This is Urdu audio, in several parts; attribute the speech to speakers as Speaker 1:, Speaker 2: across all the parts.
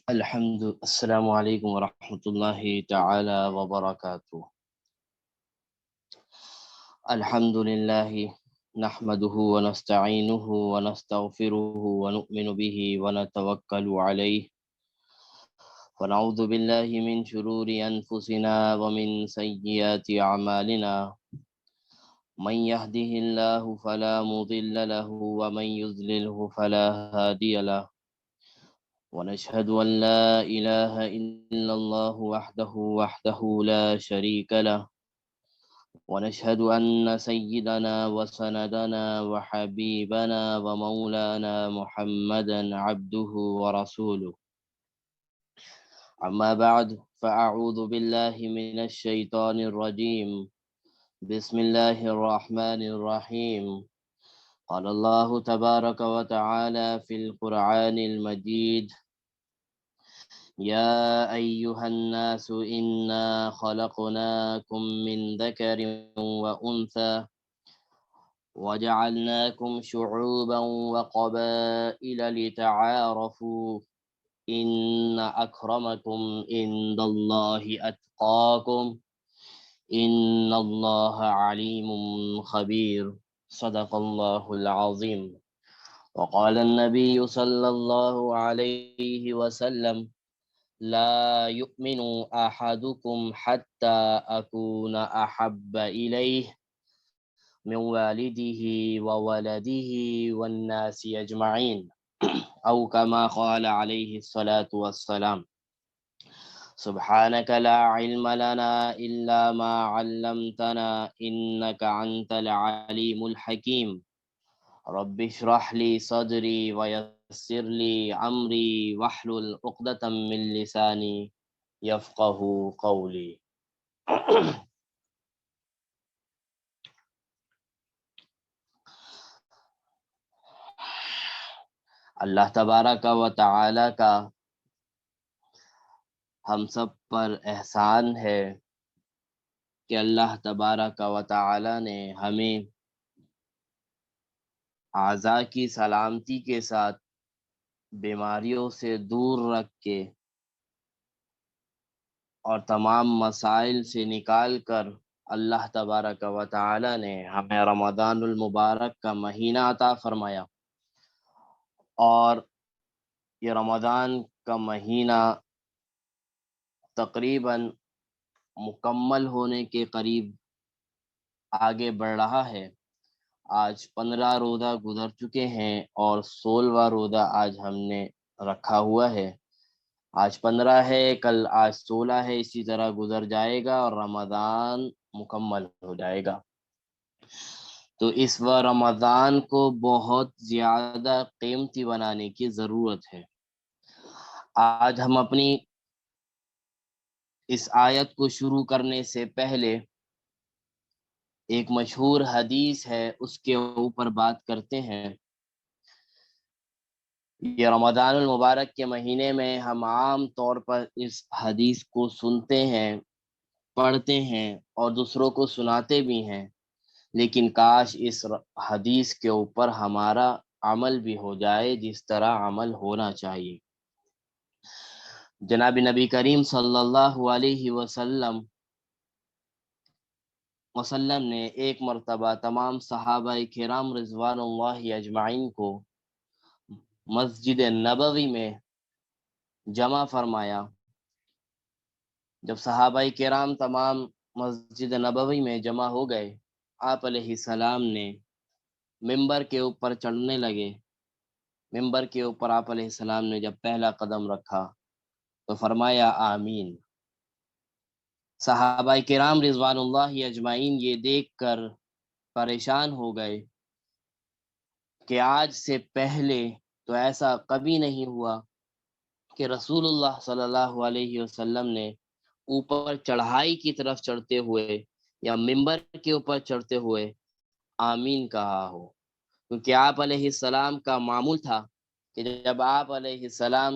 Speaker 1: السلام علیکم ورحمۃ اللہ تعالی وبرکاتہ۔ الحمد للہ نحمده ونستعینه ونستغفره ونؤمن به ونتوکل علیہ ونعوذ باللہ من شرور انفسنا ومن سیئات اعمالنا من يهده الله فلا مضل له ومن يضلله فلا هادي له ونشهد أن لا إله إلا الله وحده لا شريك له ونشهد أن سيدنا وسندنا وحبيبنا ومولانا محمدا عبده ورسوله. أما بعد فأعوذ بالله من الشيطان الرجيم. بسم الله الرحمن الرحيم. قال الله تبارك وتعالى في القرآن المجيد: يا أيها الناس إنا خلقناكم من ذكر وأنثى وجعلناكم شعوبا وقبائل لتعارفوا إن أكرمكم عند الله أتقاكم إن الله عليم خبير. صدق الله العظيم. وقال النبي صلى الله عليه وسلم: لا يؤمن أحدكم حتى أكون أحب إليه من والده وولده والناس أجمعين، أو كما قال عليه الصلاة والسلام. سبحانك لا علم لنا إلا ما علمتنا إنك أنت العليم الحكيم. رب اشرح لي صدري ويسر لي امری واحلل عقدۃ من لسانی یفقہوا قولی. اللہ تبارک و تعالی کا ہم سب پر احسان ہے کہ اللہ تبارک و تعالی نے ہمیں اعضاء کی سلامتی کے ساتھ بیماریوں سے دور رکھ کے اور تمام مسائل سے نکال کر اللہ تبارک و تعالی نے ہمیں رمضان المبارک کا مہینہ عطا فرمایا، اور یہ رمضان کا مہینہ تقریباً مکمل ہونے کے قریب آگے بڑھ رہا ہے۔ آج 15 روزہ گزر چکے ہیں اور 16واں روزہ آج ہم نے رکھا ہوا ہے۔ آج 15 ہے، کل آج 16 ہے، اسی طرح گزر جائے گا اور رمضان مکمل ہو جائے گا۔ تو اس رمضان کو بہت زیادہ قیمتی بنانے کی ضرورت ہے۔ آج ہم اپنی اس آیت کو شروع کرنے سے پہلے ایک مشہور حدیث ہے، اس کے اوپر بات کرتے ہیں۔ یہ رمضان المبارک کے مہینے میں ہم عام طور پر اس حدیث کو سنتے ہیں، پڑھتے ہیں اور دوسروں کو سناتے بھی ہیں، لیکن کاش اس حدیث کے اوپر ہمارا عمل بھی ہو جائے جس طرح عمل ہونا چاہیے۔ جناب نبی کریم صلی اللہ علیہ وسلم نے ایک مرتبہ تمام صحابہ کرام رضوان اللہ اجمعین کو مسجد نبوی میں جمع فرمایا۔ جب صحابہ کرام تمام مسجد نبوی میں جمع ہو گئے، آپ علیہ السلام نے ممبر کے اوپر چڑھنے لگے۔ ممبر کے اوپر آپ علیہ السلام نے جب پہلا قدم رکھا تو فرمایا آمین۔ صحابہ کرام رضوان اللہ اجمعین یہ دیکھ کر پریشان ہو گئے کہ آج سے پہلے تو ایسا کبھی نہیں ہوا کہ رسول اللہ صلی اللہ علیہ وسلم نے اوپر چڑھائی کی طرف چڑھتے ہوئے یا ممبر کے اوپر چڑھتے ہوئے آمین کہا ہو، کیونکہ آپ علیہ السلام کا معمول تھا کہ جب آپ علیہ السلام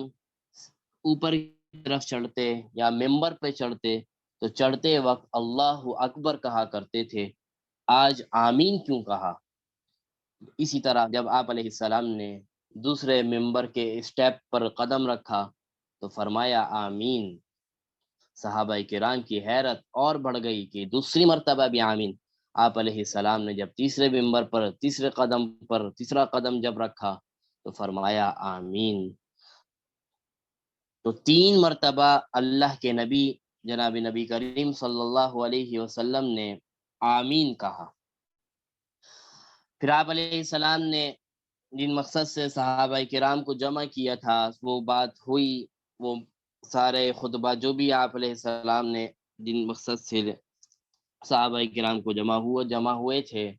Speaker 1: اوپر کی طرف چڑھتے یا ممبر پہ چڑھتے تو چڑھتے وقت اللہ اکبر کہا کرتے تھے، آج آمین کیوں کہا؟ اسی طرح جب آپ علیہ السلام نے دوسرے ممبر کے اسٹیپ پر قدم رکھا تو فرمایا آمین۔ صحابہ کرام کی حیرت اور بڑھ گئی کہ دوسری مرتبہ بھی آمین۔ آپ علیہ السلام نے جب تیسرے ممبر پر تیسرے قدم پر تیسرا قدم جب رکھا تو فرمایا آمین۔ تو 3 مرتبہ اللہ کے نبی جناب نبی کریم صلی اللہ علیہ وسلم نے آمین کہا۔ پھر آپ علیہ السلام نے جن مقصد سے صحابہ کرام کو جمع کیا تھا وہ بات ہوئی، وہ سارے خطبہ جو بھی آپ علیہ السلام نے جن مقصد سے صحابہ کرام کو جمع ہوئے تھے،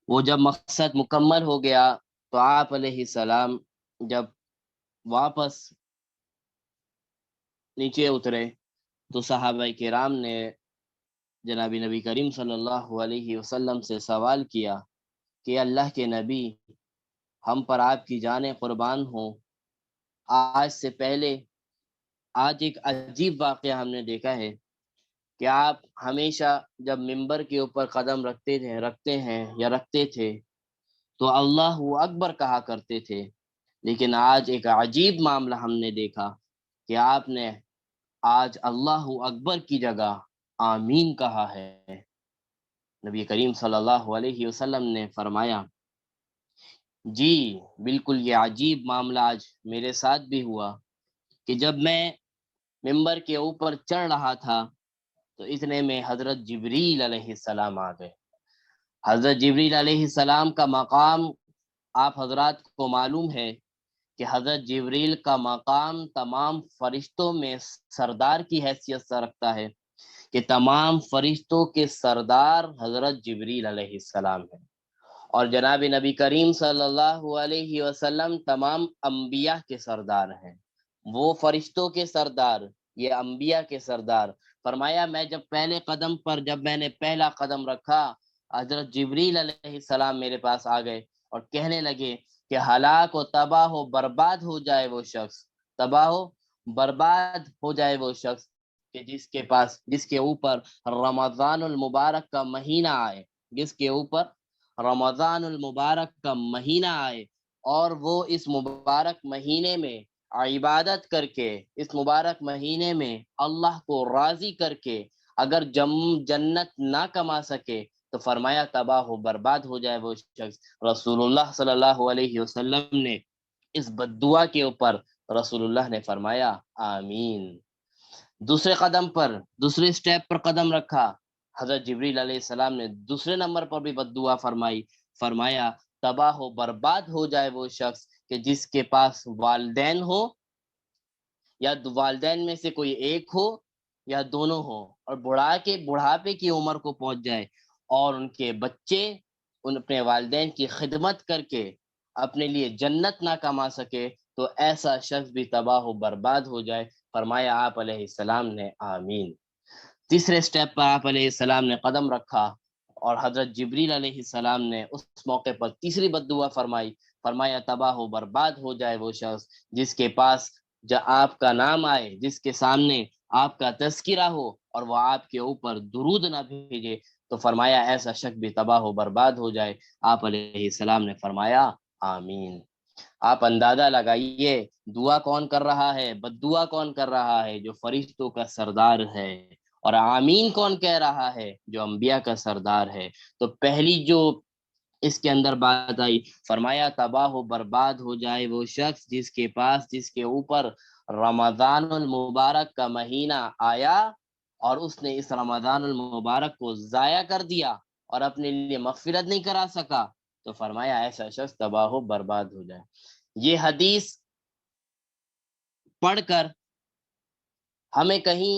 Speaker 1: وہ جب مقصد مکمل ہو گیا تو آپ علیہ السلام جب واپس نیچے اترے تو صحابہ کرام نے جناب نبی کریم صلی اللہ علیہ وسلم سے سوال کیا کہ اللہ کے نبی، ہم پر آپ کی جانیں قربان ہوں، آج سے پہلے آج ایک عجیب واقعہ ہم نے دیکھا ہے کہ آپ ہمیشہ جب ممبر کے اوپر قدم رکھتے تھے تو اللہ اکبر کہا کرتے تھے، لیکن آج ایک عجیب معاملہ ہم نے دیکھا کہ آپ نے آج اللہ اکبر کی جگہ آمین کہا ہے۔ نبی کریم صلی اللہ علیہ وسلم نے فرمایا، جی بالکل یہ عجیب معاملہ آج میرے ساتھ بھی ہوا کہ جب میں ممبر کے اوپر چڑھ رہا تھا تو اتنے میں حضرت جبریل علیہ السلام آ گئے۔ حضرت جبریل علیہ السلام کا مقام آپ حضرات کو معلوم ہے کہ حضرت جبریل کا مقام تمام فرشتوں میں سردار کی حیثیت سے رکھتا ہے، کہ تمام فرشتوں کے سردار حضرت جبریل علیہ السلام ہیں، اور جناب نبی کریم صلی اللہ علیہ وسلم تمام انبیاء کے سردار ہیں۔ وہ فرشتوں کے سردار، یہ انبیاء کے سردار۔ فرمایا میں جب میں نے پہلا قدم رکھا، حضرت جبریل علیہ السلام میرے پاس آ گئے اور کہنے لگے کہ ہلاک و تباہ و برباد ہو جائے وہ شخص، تباہ و برباد ہو جائے وہ شخص کہ جس کے اوپر رمضان المبارک کا مہینہ آئے، جس کے اوپر رمضان المبارک کا مہینہ آئے اور وہ اس مبارک مہینے میں عبادت کر کے، اس مبارک مہینے میں اللہ کو راضی کر کے اگر جنت نہ کما سکے تو فرمایا تباہ و برباد ہو جائے وہ شخص۔ رسول اللہ صلی اللہ علیہ وسلم نے اس بد دعا کے اوپر رسول اللہ نے فرمایا آمین۔ دوسرے قدم پر، دوسرے سٹیپ پر قدم رکھا، حضرت جبریل علیہ السلام نے دوسرے نمبر پر بھی بد دعا فرمائی، فرمایا تباہ و برباد ہو جائے وہ شخص کہ جس کے پاس والدین ہو، یا والدین میں سے کوئی ایک ہو یا دونوں ہو، اور بڑھاپے کی عمر کو پہنچ جائے اور ان کے بچے اپنے والدین کی خدمت کر کے اپنے لیے جنت نہ کما سکے تو ایسا شخص بھی تباہ و برباد ہو جائے۔ فرمایا آپ علیہ السلام نے آمین۔ تیسرے سٹیپ پر آپ علیہ السلام نے قدم رکھا اور حضرت جبریل علیہ السلام نے اس موقع پر تیسری بد دعا فرمائی، فرمایا تباہ و برباد ہو جائے وہ شخص جس کے پاس آپ کا نام آئے، جس کے سامنے آپ کا تذکرہ ہو اور وہ آپ کے اوپر درود نہ بھیجے تو فرمایا ایسا شخص بھی تباہ و برباد ہو جائے۔ آپ علیہ السلام نے فرمایا آمین۔ آپ اندازہ لگائیے دعا کون کر رہا ہے، بد دعا کون کر رہا ہے؟ جو فرشتوں کا سردار ہے، اور آمین کون کہہ رہا ہے؟ جو انبیاء کا سردار ہے۔ تو پہلی جو اس کے اندر بات آئی، فرمایا تباہ و برباد ہو جائے وہ شخص جس کے اوپر رمضان المبارک کا مہینہ آیا اور اس نے اس رمضان المبارک کو ضائع کر دیا اور اپنے لیے مغفرت نہیں کرا سکا تو فرمایا ایسا شخص تباہ و برباد ہو جائے۔ یہ حدیث پڑھ کر ہمیں کہیں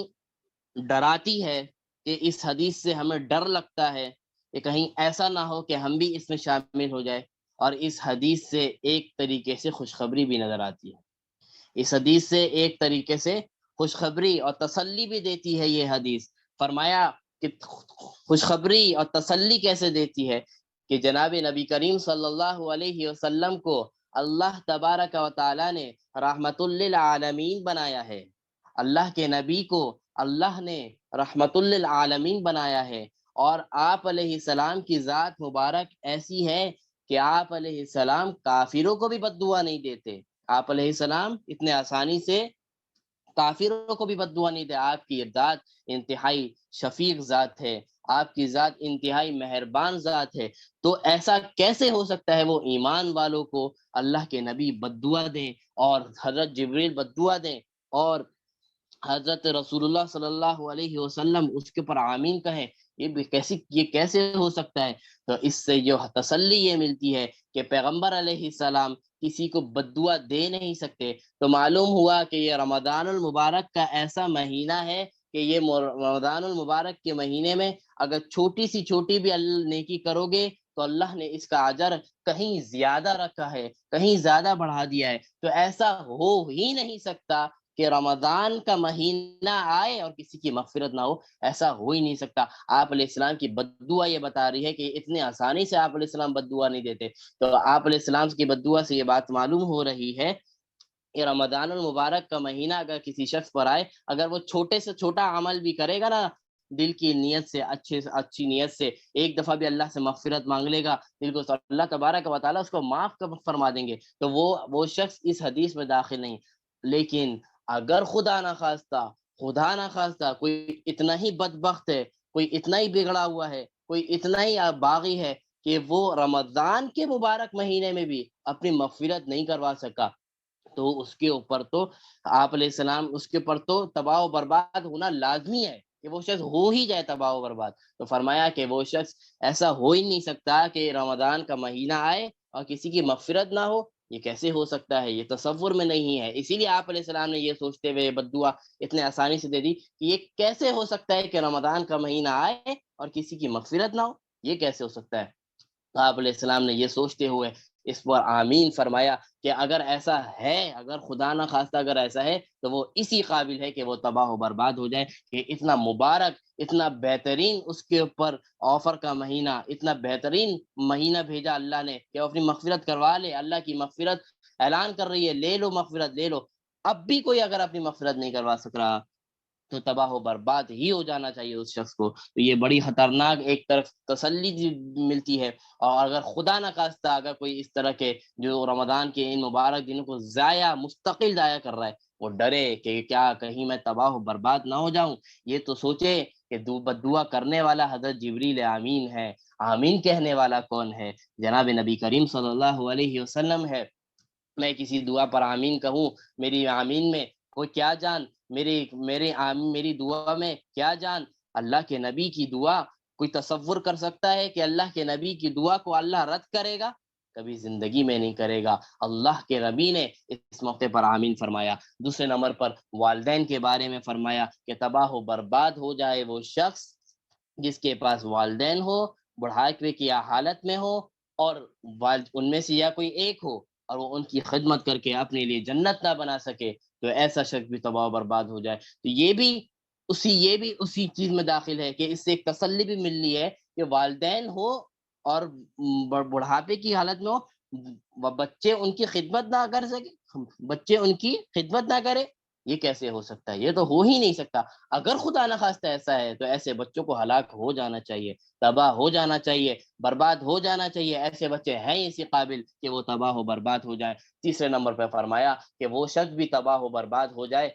Speaker 1: ڈراتی ہے کہ اس حدیث سے ہمیں ڈر لگتا ہے کہ کہیں ایسا نہ ہو کہ ہم بھی اس میں شامل ہو جائے، اور اس حدیث سے ایک طریقے سے خوشخبری بھی نظر آتی ہے۔ اس حدیث سے ایک طریقے سے خوشخبری اور تسلی بھی دیتی ہے یہ حدیث۔ فرمایا کہ خوشخبری اور تسلی کیسے دیتی ہے کہ جناب نبی کریم صلی اللہ علیہ وسلم کو اللہ تبارک و تعالی نے رحمت للعالمین بنایا ہے۔ اللہ کے نبی کو اللہ نے رحمت للعالمین بنایا ہے، اور آپ علیہ السلام کی ذات مبارک ایسی ہے کہ آپ علیہ السلام کافروں کو بھی بد دعا نہیں دیتے۔ آپ علیہ السلام اتنے آسانی سے کافروں کو بھی بد دعا نہیں دے. آپ کی ذات انتہائی شفیق ذات ہے, آپ کی ذات انتہائی مہربان ذات ہے. تو ایسا کیسے ہو سکتا ہے وہ ایمان والوں کو اللہ کے نبی بد دعا دیں اور حضرت جبریل بد دعا دیں اور حضرت رسول اللہ صلی اللہ علیہ وسلم اس کے اوپر آمین کہیں؟ یہ کیسے ہو سکتا ہے؟ تو اس سے جو تسلی یہ ملتی ہے کہ پیغمبر علیہ السلام کسی کو بد دعا دے نہیں سکتے. تو معلوم ہوا کہ یہ رمضان المبارک کا ایسا مہینہ ہے کہ یہ رمضان المبارک کے مہینے میں اگر چھوٹی سی چھوٹی بھی نیکی کرو گے تو اللہ نے اس کا اجر کہیں زیادہ رکھا ہے, کہیں زیادہ بڑھا دیا ہے. تو ایسا ہو ہی نہیں سکتا کہ رمضان کا مہینہ آئے اور کسی کی مغفرت نہ ہو. ایسا ہو ہی نہیں سکتا. آپ علیہ السلام کی بد دعا یہ بتا رہی ہے کہ اتنے آسانی سے آپ علیہ السلام بد دعا نہیں دیتے. تو آپ علیہ السلام کی بد دعا سے یہ بات معلوم ہو رہی ہے کہ رمضان المبارک کا مہینہ اگر کسی شخص پر آئے, اگر وہ چھوٹے سے چھوٹا عمل بھی کرے گا نا, دل کی نیت سے اچھی نیت سے ایک دفعہ بھی اللہ سے مغفرت مانگ لے گا, دل کو اللہ تبارک و تعالیٰ اس کو معاف فرما دیں گے. تو وہ شخص اس حدیث میں داخل نہیں. لیکن اگر خدا نہ خواستہ کوئی اتنا ہی بدبخت ہے, کوئی اتنا ہی بگڑا ہوا ہے, کوئی اتنا ہی باغی ہے کہ وہ رمضان کے مبارک مہینے میں بھی اپنی مغفرت نہیں کروا سکا, تو اس کے اوپر تو آپ علیہ السلام اس کے اوپر تو تباہ و برباد ہونا لازمی ہے کہ وہ شخص ہو ہی جائے تباہ و برباد. تو فرمایا کہ وہ شخص ایسا ہو ہی نہیں سکتا کہ رمضان کا مہینہ آئے اور کسی کی مغفرت نہ ہو. یہ کیسے ہو سکتا ہے؟ یہ تصور میں نہیں ہے. اسی لیے آپ علیہ السلام نے یہ سوچتے ہوئے بد دعا اتنے آسانی سے دے دی کہ یہ کیسے ہو سکتا ہے کہ رمضان کا مہینہ آئے اور کسی کی مغفرت نہ ہو. یہ کیسے ہو سکتا ہے؟ آپ علیہ السلام نے یہ سوچتے ہوئے اس پر آمین فرمایا کہ اگر ایسا ہے, اگر خدا نہ خواستہ اگر ایسا ہے تو وہ اسی قابل ہے کہ وہ تباہ و برباد ہو جائے. کہ اتنا مبارک, اتنا بہترین اس کے اوپر آفر کا مہینہ, اتنا بہترین مہینہ بھیجا اللہ نے کہ وہ اپنی مغفرت کروا لے. اللہ کی مغفرت اعلان کر رہی ہے, لے لو مغفرت لے لو. اب بھی کوئی اگر اپنی مغفرت نہیں کروا سک رہا تو تباہ و برباد ہی ہو جانا چاہیے اس شخص کو. تو یہ بڑی خطرناک ایک طرف تسلی ملتی ہے. اور اگر خدا نہ خواستہ اگر کوئی اس طرح کے جو رمضان کے ان مبارک دنوں کو مستقل ضائع کر رہا ہے, وہ ڈرے کہ کیا کہیں میں تباہ و برباد نہ ہو جاؤں. یہ تو سوچے کہ بد دعا کرنے والا حضرت جبریل آمین ہے, آمین کہنے والا کون ہے؟ جناب نبی کریم صلی اللہ علیہ وسلم ہے. میں کسی دعا پر آمین کہوں, میری آمین میں کوئی کیا جان, میری دعا میں کیا جان؟ اللہ کے نبی کی دعا کوئی تصور کر سکتا ہے کہ اللہ کے نبی کی دعا کو اللہ رد کرے گا؟ کبھی زندگی میں نہیں کرے گا. اللہ کے نبی نے اس موقع پر آمین فرمایا. دوسرے نمبر پر والدین کے بارے میں فرمایا کہ تباہ و برباد ہو جائے وہ شخص جس کے پاس والدین ہو, بڑھاپے کی حالت میں ہو, اور ان میں سے یا کوئی ایک ہو اور وہ ان کی خدمت کر کے اپنے لیے جنت نہ بنا سکے, تو ایسا شخص بھی تباہ و برباد ہو جائے. تو یہ بھی اسی چیز میں داخل ہے کہ اس سے ایک تسلی بھی مل رہی ہے کہ والدین ہو اور بڑھاپے کی حالت میں ہو, بچے ان کی خدمت نہ کر سکے, بچے ان کی خدمت نہ کرے. یہ کیسے ہو سکتا ہے؟ یہ تو ہو ہی نہیں سکتا. اگر خدا نہ خواستہ ایسا ہے تو ایسے بچوں کو ہلاک ہو جانا چاہیے, تباہ ہو جانا چاہیے, برباد ہو جانا چاہیے. ایسے بچے ہیں اسی قابل کہ وہ تباہ و برباد ہو جائے. تیسرے نمبر پہ فرمایا کہ وہ شخص بھی تباہ و برباد ہو جائے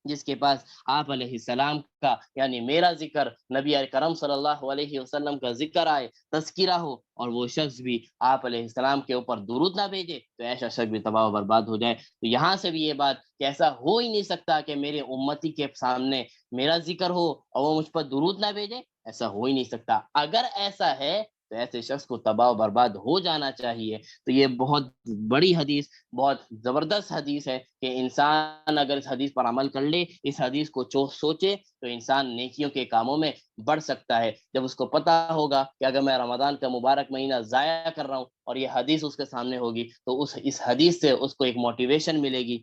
Speaker 1: جس کے پاس آپ علیہ السلام کا یعنی میرا ذکر, نبی کرم صلی اللہ علیہ وسلم کا ذکر آئے, تذکرہ ہو, اور وہ شخص بھی آپ علیہ السلام کے اوپر درود نہ بھیجے, تو ایسا شخص بھی تباہ و برباد ہو جائے. تو یہاں سے بھی یہ بات کہ ایسا ہو ہی نہیں سکتا کہ میرے امتی کے سامنے میرا ذکر ہو اور وہ مجھ پر درود نہ بھیجے. ایسا ہو ہی نہیں سکتا. اگر ایسا ہے تو ایسے شخص کو تباہ و برباد ہو جانا چاہیے. تو یہ بہت بڑی حدیث, بہت زبردست حدیث ہے کہ انسان اگر اس حدیث پر عمل کر لے, اس حدیث کو سوچے, تو انسان نیکیوں کے کاموں میں بڑھ سکتا ہے. جب اس کو پتا ہوگا کہ اگر میں رمضان کا مبارک مہینہ ضائع کر رہا ہوں اور یہ حدیث اس کے سامنے ہوگی, تو اس حدیث سے اس کو ایک موٹیویشن ملے گی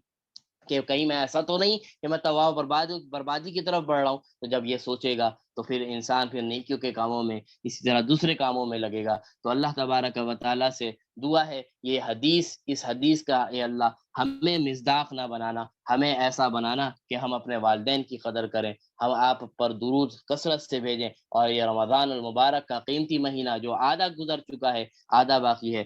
Speaker 1: کہ کہیں میں ایسا تو نہیں کہ میں تباہ و بربادی کی طرف بڑھ رہا ہوں. تو جب یہ سوچے گا تو پھر انسان پھر نیکیوں کے کاموں میں اسی طرح دوسرے کاموں میں لگے گا۔ تو اللہ تبارک و تعالیٰ سے دعا ہے اس حدیث کا اے اللہ ہمیں مصداق نہ بنانا، ہمیں ایسا بنانا کہ ہم اپنے والدین کی قدر کریں، ہم آپ پر درود کثرت سے بھیجیں، اور یہ رمضان المبارک کا قیمتی مہینہ جو آدھا گزر چکا ہے، آدھا باقی ہے،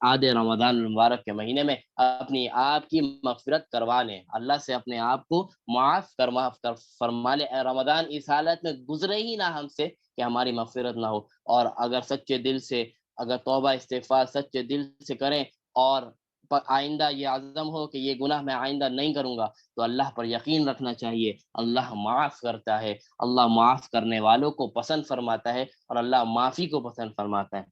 Speaker 1: آدھے رمضان المبارک کے مہینے میں اپنی آپ کی مغفرت کروا لیں، اللہ سے اپنے آپ کو معاف کر فرما لیں۔ اے رمضان اس حالت میں گزرے ہی نہ ہم سے کہ ہماری مغفرت نہ ہو، اور اگر سچے دل سے، اگر توبہ استغفار سچے دل سے کریں اور آئندہ یہ عزم ہو کہ یہ گناہ میں آئندہ نہیں کروں گا، تو اللہ پر یقین رکھنا چاہیے، اللہ معاف کرتا ہے، اللہ معاف کرنے والوں کو پسند فرماتا ہے، اور اللہ معافی کو پسند فرماتا ہے۔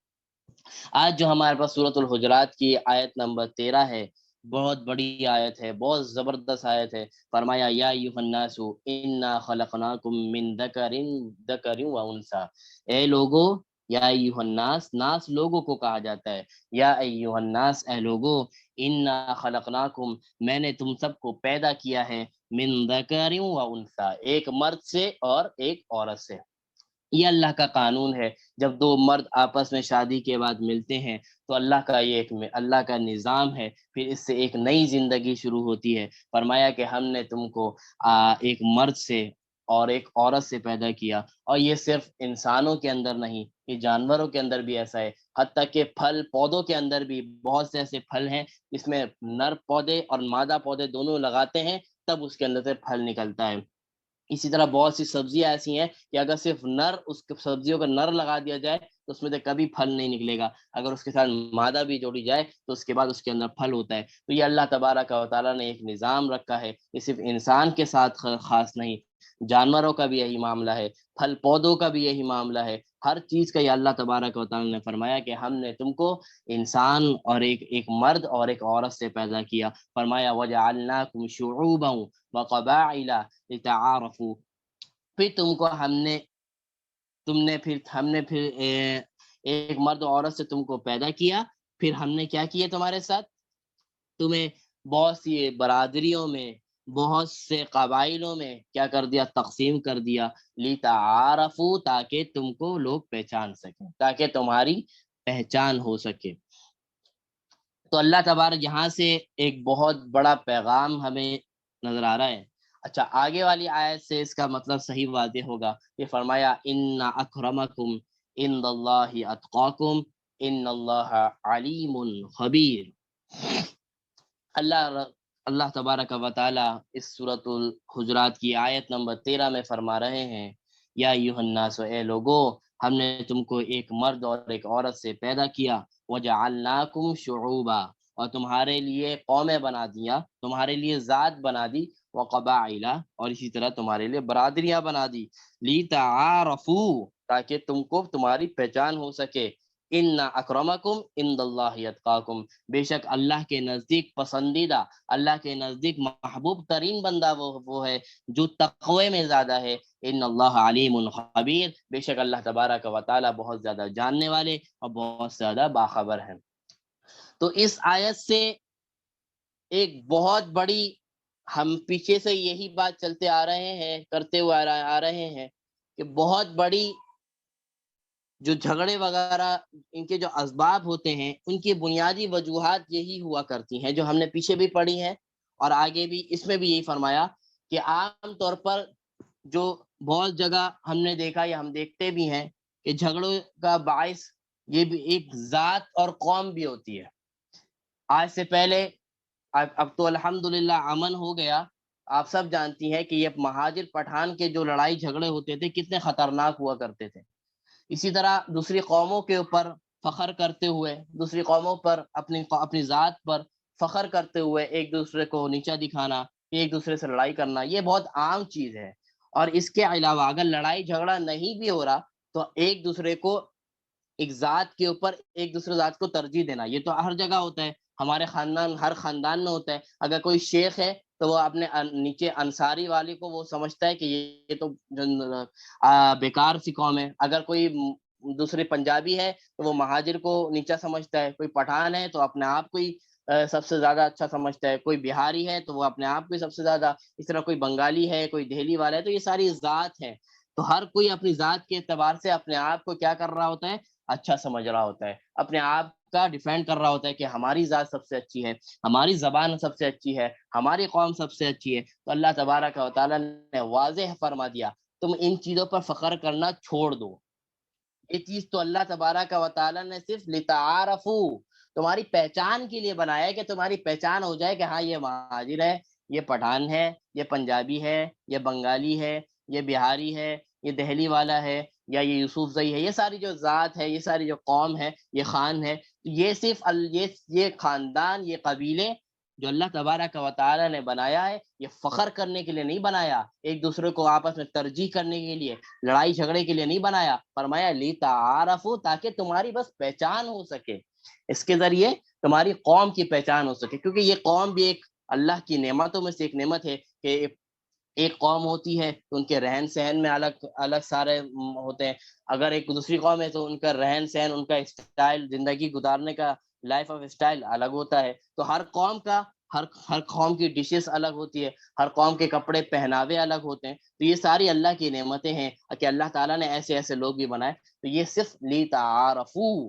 Speaker 1: آج جو ہمارے پاس سورۃ الحجرات کی آیت نمبر 13 ہے، بہت بڑی آیت ہے، بہت زبردست آیت ہے۔ فرمایا یا ایھا الناس انا خلقناکم من ذکر و انثی، اے لوگو، یا ایھا الناس، ناس لوگوں کو کہا جاتا ہے، یا ایھا الناس، اے لوگو، انا خلقناکم، میں نے تم سب کو پیدا کیا ہے، من ذکر و انثی، ایک مرد سے اور ایک عورت سے۔ یہ اللہ کا قانون ہے، جب دو مرد آپس میں شادی کے بعد ملتے ہیں تو اللہ کا نظام ہے، پھر اس سے ایک نئی زندگی شروع ہوتی ہے۔ فرمایا کہ ہم نے تم کو ایک مرد سے اور ایک عورت سے پیدا کیا، اور یہ صرف انسانوں کے اندر نہیں، یہ جانوروں کے اندر بھی ایسا ہے، حتیٰ کہ پھل پودوں کے اندر بھی بہت سے ایسے پھل ہیں جس میں نر پودے اور مادہ پودے دونوں لگاتے ہیں تب اس کے اندر سے پھل نکلتا ہے۔ اسی طرح بہت سی سبزیاں ایسی ہیں کہ اگر صرف اس سبزیوں کا نر لگا دیا جائے تو اس میں سے کبھی پھل نہیں نکلے گا، اگر اس کے ساتھ مادہ بھی جوڑی جائے تو اس کے بعد اس کے اندر پھل ہوتا ہے۔ تو یہ اللہ تبارک و تعالیٰ نے ایک نظام رکھا ہے، یہ صرف انسان کے ساتھ خاص نہیں، جانوروں کا بھی یہی معاملہ ہے، پھل پودوں کا بھی یہی معاملہ ہے، ہر چیز کا یہ اللہ تبارک و تعالیٰ نے فرمایا کہ ہم نے تم کو انسان اور ایک مرد اور ایک عورت سے پیدا کیا۔ فرمایا وَجَعَلْنَاكُمْ شُعُوبًا وَقَبَائِلَ لِتَعَارَفُوا، پھر ہم نے پھر ایک مرد اور عورت سے تم کو پیدا کیا، پھر ہم نے کیا کیا تمہارے ساتھ، تمہیں بہت سی برادریوں میں، بہت سے قبائلوں میں کیا کر دیا، تقسیم کر دیا، لِتَعَارَفُوا، تاکہ تم کو لوگ پہچان سکیں، تاکہ تمہاری پہچان ہو سکے۔ تو اللہ تبارک یہاں سے ایک بہت بڑا پیغام ہمیں نظر آ رہا ہے۔ اچھا، آگے والی آیت سے اس کا مطلب صحیح واضح ہوگا۔ یہ فرمایا ان اکرمکم عند اللہ اتقاکم ان اللہ علیم خبیر۔ اللہ تبارک و تعالی اس سورۃ الحجرات کی آیت نمبر 13 میں فرما رہے ہیں، یا ایھا الناس، اے لوگو، ہم نے تم کو ایک مرد اور ایک عورت سے پیدا کیا، وجعلناکم شعوبا، اور تمہارے لیے قومیں بنا دیا، تمہارے لیے ذات بنا دی، وقبائل، اور اسی طرح تمہارے لیے برادریاں بنا دی، لتعارفوا، تاکہ تم کو تمہاری پہچان ہو سکے، ان اکرمکم عند اللہ اتقاکم، بے شک اللہ کے نزدیک پسندیدہ، اللہ کے نزدیک محبوب ترین بندہ وہ ہے جو تقوی میں زیادہ ہے، ان اللہ علیم خبیر، بے شک اللہ تبارک و تعالی بہت زیادہ جاننے والے اور بہت زیادہ باخبر ہیں۔ تو اس آیت سے ایک بہت بڑی، ہم پیچھے سے یہی بات چلتے آ رہے ہیں، کرتے ہوئے آ رہے ہیں کہ بہت بڑی جو جھگڑے وغیرہ ان کے جو اسباب ہوتے ہیں ان کی بنیادی وجوہات یہی ہوا کرتی ہیں جو ہم نے پیچھے بھی پڑھی ہیں، اور آگے بھی اس میں بھی یہی فرمایا کہ عام طور پر جو بہت جگہ ہم نے دیکھا یا ہم دیکھتے بھی ہیں کہ جھگڑوں کا باعث یہ بھی ایک ذات اور قوم بھی ہوتی ہے۔ آج سے پہلے، اب تو الحمدللہ امن ہو گیا، آپ سب جانتی ہیں کہ یہ مہاجر پٹھان کے جو لڑائی جھگڑے ہوتے تھے کتنے خطرناک ہوا کرتے تھے۔ اسی طرح دوسری قوموں کے اوپر فخر کرتے ہوئے، دوسری قوموں پر اپنی ذات پر فخر کرتے ہوئے ایک دوسرے کو نیچا دکھانا، ایک دوسرے سے لڑائی کرنا، یہ بہت عام چیز ہے۔ اور اس کے علاوہ اگر لڑائی جھگڑا نہیں بھی ہو رہا تو ایک دوسرے کو، ایک ذات کے اوپر ایک دوسرے ذات کو ترجیح دینا، یہ تو ہر جگہ ہوتا ہے، ہمارے ہر خاندان میں ہوتا ہے۔ اگر کوئی شیخ ہے تو وہ اپنے نیچے انصاری والے کو وہ سمجھتا ہے کہ یہ تو بیکار سی قوم ہے، اگر کوئی دوسرے پنجابی ہے تو وہ مہاجر کو نیچا سمجھتا ہے، کوئی پٹھان ہے تو اپنے آپ کو ہی سب سے زیادہ اچھا سمجھتا ہے، کوئی بہاری ہے تو وہ اپنے آپ کو ہی سب سے زیادہ، اس طرح کوئی بنگالی ہے، کوئی دہلی والا ہے، تو یہ ساری ذات ہے۔ تو ہر کوئی اپنی ذات کے اعتبار سے اپنے آپ کو کیا کر رہا ہوتا ہے؟ اچھا سمجھ رہا ہوتا ہے، اپنے آپ کا ڈیفینڈ کر رہا ہوتا ہے کہ ہماری ذات سب سے اچھی ہے، ہماری زبان سب سے اچھی ہے، ہماری قوم سب سے اچھی ہے۔ تو اللہ تبارک و تعالیٰ نے واضح فرما دیا تم ان چیزوں پر فخر کرنا چھوڑ دو۔ یہ چیز تو اللہ تبارک و تعالیٰ نے صرف لتعارفو، تمہاری پہچان کے لیے بنایا ہے، کہ تمہاری پہچان ہو جائے کہ ہاں یہ مہاجر ہے، یہ پٹھان ہے، یہ پنجابی ہے، یہ بنگالی ہے، یہ بہاری ہے، یہ دہلی والا ہے، یا یہ یوسف زئی ہے۔ یہ ساری جو ذات ہے، یہ ساری جو قوم ہے، یہ خان ہے، یہ صرف یہ خاندان، یہ قبیلے جو اللہ تبارک و تعالیٰ نے بنایا ہے، یہ فخر کرنے کے لیے نہیں بنایا، ایک دوسرے کو آپس میں ترجیح کرنے کے لیے، لڑائی جھگڑے کے لیے نہیں بنایا۔ فرمایا لتعارفوا، تاکہ تمہاری بس پہچان ہو سکے، اس کے ذریعے تمہاری قوم کی پہچان ہو سکے، کیونکہ یہ قوم بھی ایک اللہ کی نعمتوں میں سے ایک نعمت ہے کہ ایک قوم ہوتی ہے تو ان کے رہن سہن میں الگ الگ سارے ہوتے ہیں، اگر ایک دوسری قوم ہے تو ان کا رہن سہن، ان کا اسٹائل، زندگی گزارنے کا لائف آف اسٹائل الگ ہوتا ہے۔ تو ہر قوم کا ہر قوم کی ڈشز الگ ہوتی ہے، ہر قوم کے کپڑے پہناوے الگ ہوتے ہیں۔ تو یہ ساری اللہ کی نعمتیں ہیں کہ اللہ تعالیٰ نے ایسے ایسے لوگ بھی بنائے۔ تو یہ صرف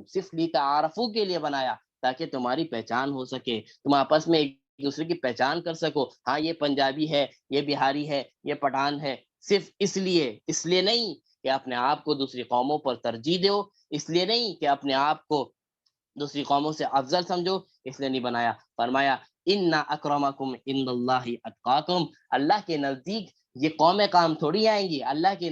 Speaker 1: صرف لیتعارفو کے لیے بنایا، تاکہ تمہاری پہچان ہو سکے، تم آپس میں ایک دوسرے کی پہچان کر سکو، ہاں یہ پنجابی ہے، یہ بہاری ہے، یہ پٹھان ہے، صرف اس لیے نہیں کہ اپنے آپ کو دوسری قوموں پر ترجیح دو، اس لیے نہیں کہ اپنے آپ کو دوسری قوموں سے افضل سمجھو، اس لیے نہیں بنایا۔ فرمایا ان اکرمکم عند اللہ اتقاکم، اللہ کے نزدیک یہ قومیں کام تھوڑی آئیں گی، اللہ کے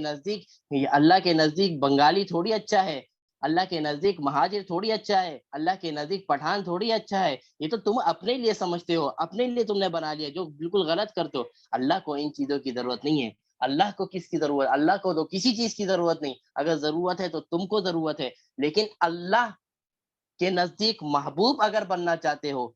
Speaker 1: نزدیک بنگالی تھوڑی اچھا ہے، اللہ کے نزدیک مہاجر تھوڑی اچھا ہے، اللہ کے نزدیک پٹھان تھوڑی اچھا ہے۔ یہ تو تم اپنے لیے سمجھتے ہو، اپنے لیے تم نے بنا لیا، جو بالکل غلط کرتے ہو۔ اللہ کو ان چیزوں کی ضرورت نہیں ہے۔ اللہ کو کس کی ضرورت؟ اللہ کو تو کسی چیز کی ضرورت نہیں، اگر ضرورت ہے تو تم کو ضرورت ہے، لیکن اللہ کے نزدیک محبوب اگر بننا چاہتے ہو